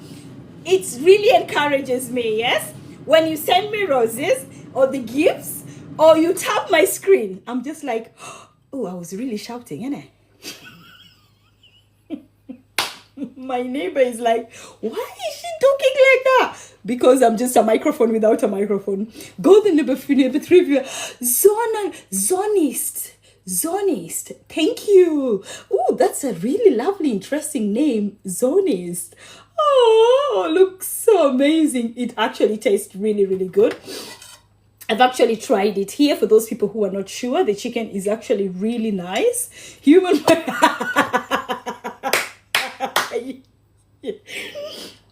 It really encourages me. Yes, when you send me roses or the gifts, or you tap my screen, I'm just like, oh, I was really shouting, innit? My neighbor is like, why is she talking like that? Because I'm just a microphone without a microphone. Golden number three viewer, Zonist. Thank you. Oh, that's a really lovely, interesting name, Zonist. Oh, looks so amazing. It actually tastes really, really good. I've actually tried it here. For those people who are not sure, the chicken is actually really nice. Human.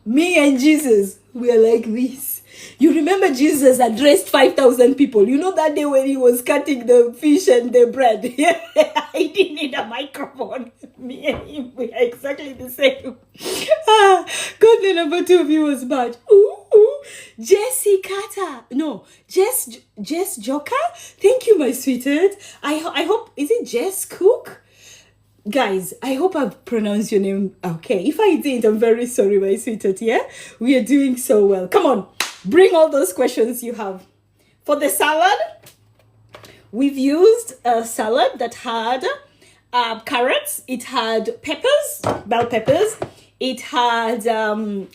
Me and Jesus, we are like this. You remember Jesus addressed 5,000 people. You know that day when he was cutting the fish and the bread? He didn't need a microphone. Me and him, we are exactly the same. God, the number 2 viewers badge. Ooh. Jessie Carter. No, Jess Joker. Thank you, my sweetheart. I hope, is it Jess Cook? Guys, I hope I've pronounced your name okay. If I didn't, I'm very sorry, my sweetheart. Yeah, we are doing so well. Come on, bring all those questions you have. For the salad, we've used a salad that had carrots. It had peppers, bell peppers. It had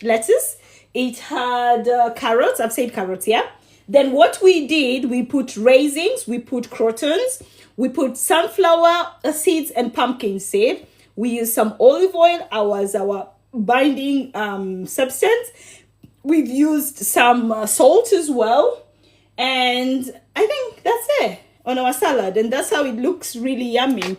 lettuce. It had carrots. I've said carrots, yeah. Then what we did, we put raisins, we put croutons, we put sunflower seeds and pumpkin seed. We used some olive oil as our binding substance. We've used some salt as well. And I think that's it on our salad. And that's how it looks really yummy.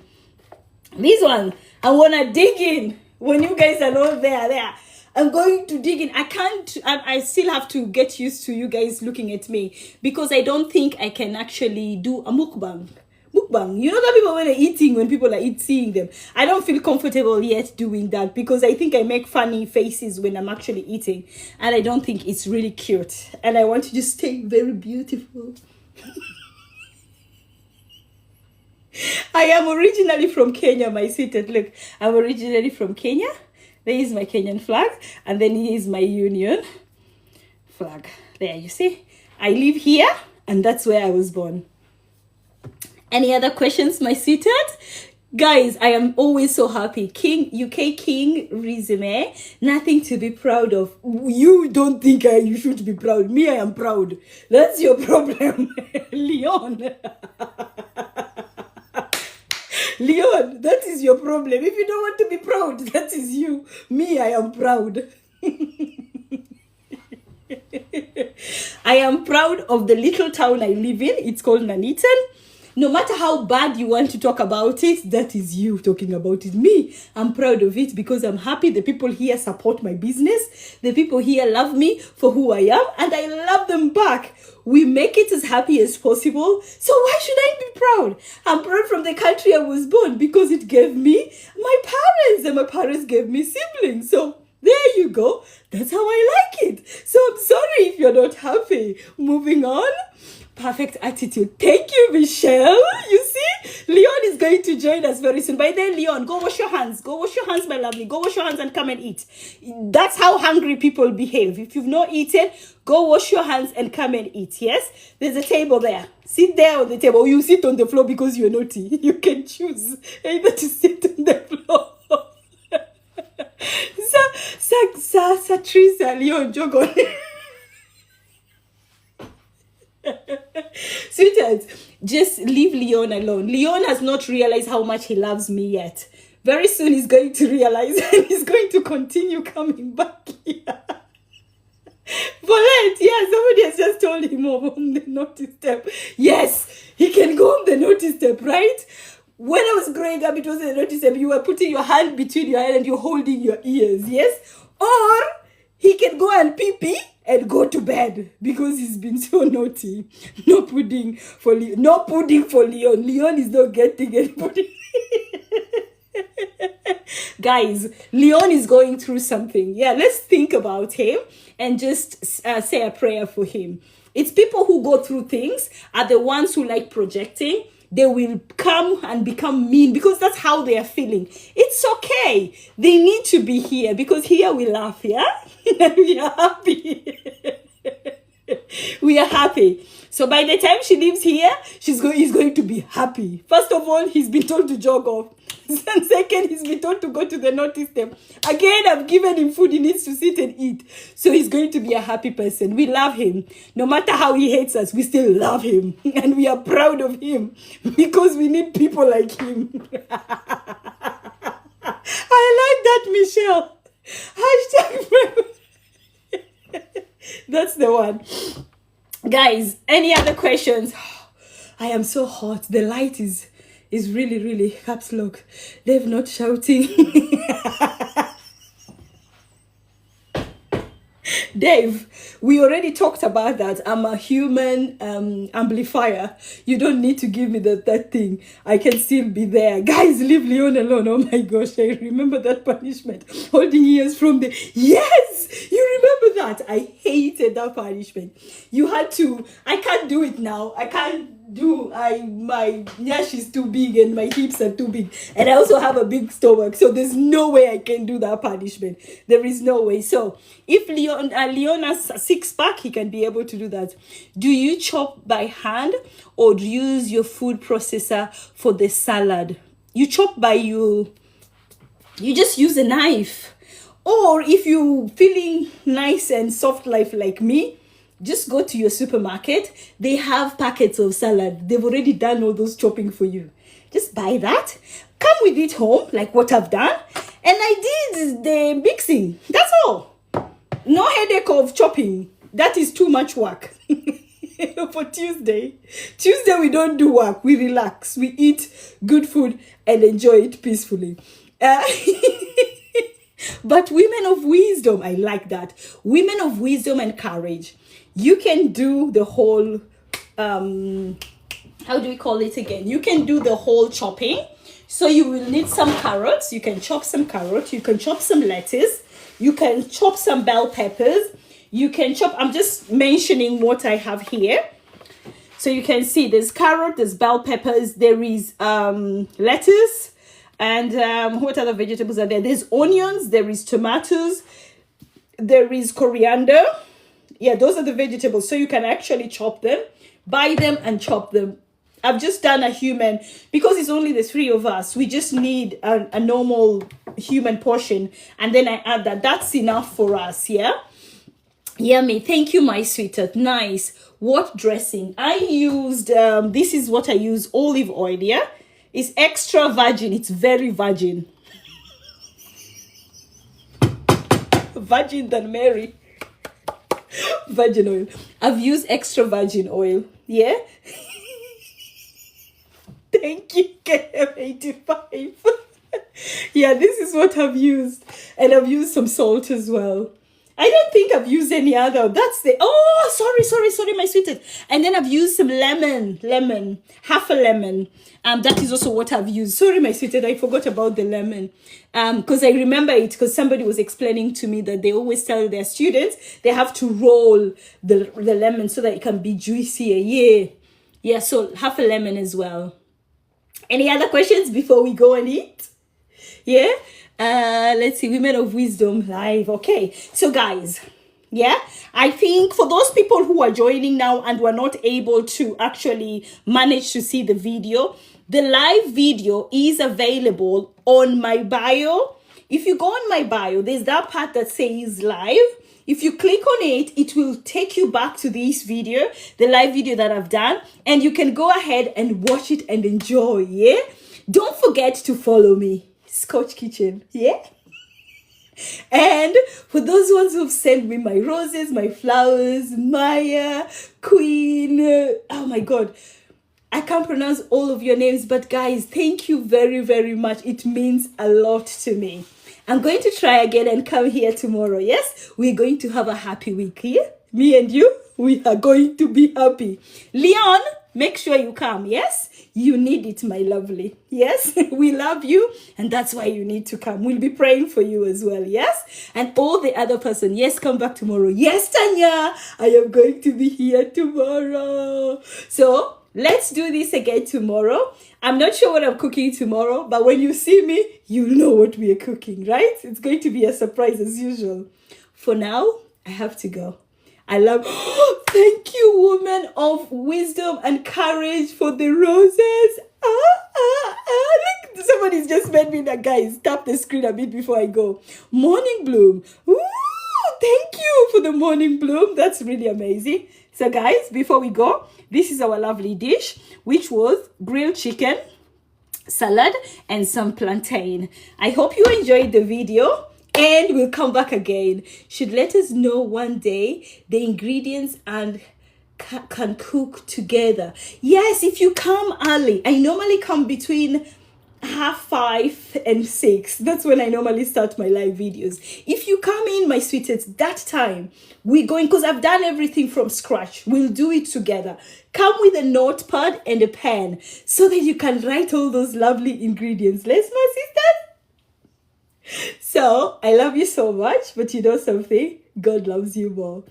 This one, I want to dig in. When you guys are not there. I'm going to dig in. I still have to get used to you guys looking at me, because I don't think I can actually do a mukbang. You know that people when they're eating, when people are seeing them, I don't feel comfortable yet doing that, because I think I make funny faces when I'm actually eating, and I don't think it's really cute, and I want to just stay very beautiful. I am originally from Kenya, my sweetheart. Look, I'm originally from Kenya. There is my Kenyan flag, and then here is my Union flag. There, you see? I live here, and that's where I was born. Any other questions, my sweetheart? Guys, I am always so happy. UK King resume, nothing to be proud of. You don't think you should be proud. Me, I am proud. That's your problem. Leon. Leon, that is your problem. If you don't want to be proud, that is you. Me, I am proud. I am proud of the little town I live in. It's called Nuneaton. No matter how bad you want to talk about it, that is you talking about it. Me, I'm proud of it because I'm happy the people here support my business. The people here love me for who I am, and I love them back. We make it as happy as possible. So why should I be proud? I'm proud from the country I was born because it gave me my parents, and my parents gave me siblings. So there you go. That's how I like it. So I'm sorry if you're not happy. Moving on. Perfect attitude. Thank you, Michelle. You see, Leon is going to join us very soon. By then, Leon, go wash your hands. Go wash your hands, my lovely. Go wash your hands and come and eat. That's how hungry people behave. If you've not eaten, go wash your hands and come and eat. Yes? There's a table there. Sit there on the table. Or you sit on the floor because you're naughty. You can choose either to sit on the floor. Teresa, Leon, Jogon. Sweetheart, just leave Leon alone. Leon has not realized how much he loves me yet. Very soon he's going to realize, and he's going to continue coming back here. Paulette, yeah, somebody has just told him on the notice step. Yes, he can go on the notice step, right? When I was growing up, it was a notice step. You were putting your hand between your head and you're holding your ears, yes? Or he can go and pee-pee and go to bed because he's been so naughty. No pudding for Leon. No pudding for Leon. Leon is not getting any pudding. Guys, Leon is going through something. Yeah, let's think about him and just say a prayer for him. It's people who go through things are the ones who like projecting. they will come and become mean because that's how they are feeling. It's okay. They need to be here because here we laugh, yeah? And we are happy. We are happy. So by the time she leaves here, he's going to be happy. First of all, he's been told to jog off. And second, he's been told to go to the naughty step. Again, I've given him food. He needs to sit and eat. So he's going to be a happy person. We love him. No matter how he hates us, we still love him. And we are proud of him because we need people like him. I like that, Michelle. Hashtag. That's the one. Guys, any other questions? I am so hot. The light is really caps lock. They're not shouting. Dave, we already talked about that. I'm a human amplifier. You don't need to give me that thing. I can still be there. Guys, leave Leon alone. Oh my gosh, I remember that punishment. Holding ears from the... Yes! You remember that? I hated that punishment. You had to... I can't do it now. I can't do... My nyash is too big and my hips are too big. And I also have a big stomach. So there's no way I can do that punishment. There is no way. So if Leon has a six-pack, he can be able to do that. Do you chop by hand or do you use your food processor for the salad? You chop by you just use a knife. Or if you feeling nice and soft life like me, just go to your supermarket. They have packets of salad. They've already done all those chopping for you. Just buy that. Come with it home, like what I've done. And I did the mixing. That's all. No headache of chopping. That is too much work. For Tuesday. Tuesday we don't do work. We relax. We eat good food and enjoy it peacefully. But women of wisdom, I like that. Women of wisdom and courage. You can do the whole, how do we call it again? You can do the whole chopping. So you will need some carrots. You can chop some carrots. You can chop some lettuce. You can chop some bell peppers. You can chop, I'm just mentioning what I have here. So you can see there's carrot, there's bell peppers, there is lettuce. And what other vegetables are there? There's onions, there is tomatoes, there is coriander. Yeah, those are the vegetables. So you can actually chop them, buy them and chop them. I've just done a human, because it's only the three of us. We just need a normal human portion. And then I add that. That's enough for us, yeah? Yummy. Thank you, my sweetheart. Nice. What dressing? I used, this is what I use, olive oil, yeah? It's extra virgin. It's very virgin. Virgin than Mary. Virgin oil. I've used extra virgin oil. Yeah. Thank you, KM85. Yeah, this is what I've used. And I've used some salt as well. I don't think I've used any other. That's the... Oh, sorry, my sweetheart. And then I've used some lemon. Half a lemon. That is also what I've used. Sorry, my sweetheart, I forgot about the lemon. Because I remember it because somebody was explaining to me that they always tell their students they have to roll the lemon so that it can be juicier. Yeah. Yeah, so half a lemon as well. Any other questions before we go and eat? Yeah? Let's see, women of wisdom live. Okay, so guys, yeah, I think for those people who are joining now and were not able to actually manage to see the video, the live video is available on my bio. If you go on my bio, there's that part that says live. If you click on it, it will take you back to this video, the live video that I've done, and you can go ahead and watch it and enjoy, yeah? Don't forget to follow me. Scotch Kitchen, yeah? And for those ones who've sent me my roses, my flowers, Maya, Queen, oh my God, I can't pronounce all of your names, but guys, thank you very, very much. It means a lot to me. I'm going to try again and come here tomorrow, yes? We're going to have a happy week here. Me and you, we are going to be happy. Leon, make sure you come, yes? You need it, my lovely. Yes, we love you. And that's why you need to come. We'll be praying for you as well. Yes. And all the other person. Yes, come back tomorrow. Yes, Tanya, I am going to be here tomorrow. So let's do this again tomorrow. I'm not sure what I'm cooking tomorrow, but when you see me, you'll know what we are cooking, right? It's going to be a surprise as usual. For now, I have to go. I love, thank you, woman of wisdom and courage, for the roses. Look, somebody's just made me that, guys. Tap the screen a bit before I go. Morning bloom. Ooh, thank you for the morning bloom. That's really amazing. So guys, before we go, this is our lovely dish, which was grilled chicken, salad, and some plantain. I hope you enjoyed the video, and we'll come back again. Should let us know one day the ingredients and can cook together. Yes, if you come early. I normally come between 5:30 and 6. That's when I normally start my live videos. If you come in, my sweethearts, that time we're going, because I've done everything from scratch. We'll do it together. Come with a notepad and a pen so that you can write all those lovely ingredients. Let's, my sisters. So I love you so much, but you know something? God loves you more.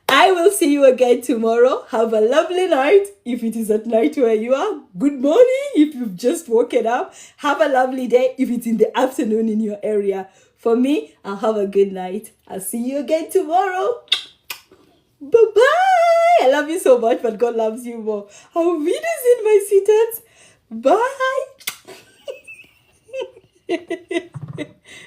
I will see you again tomorrow. Have a lovely night. If it is at night where you are, good morning. If you've just woken up, have a lovely day. If it's in the afternoon in your area. For me, I'll have a good night. I'll see you again tomorrow. Bye-bye. I love you so much, but God loves you more. Auf Wiedersehen, my sweethearts. Bye.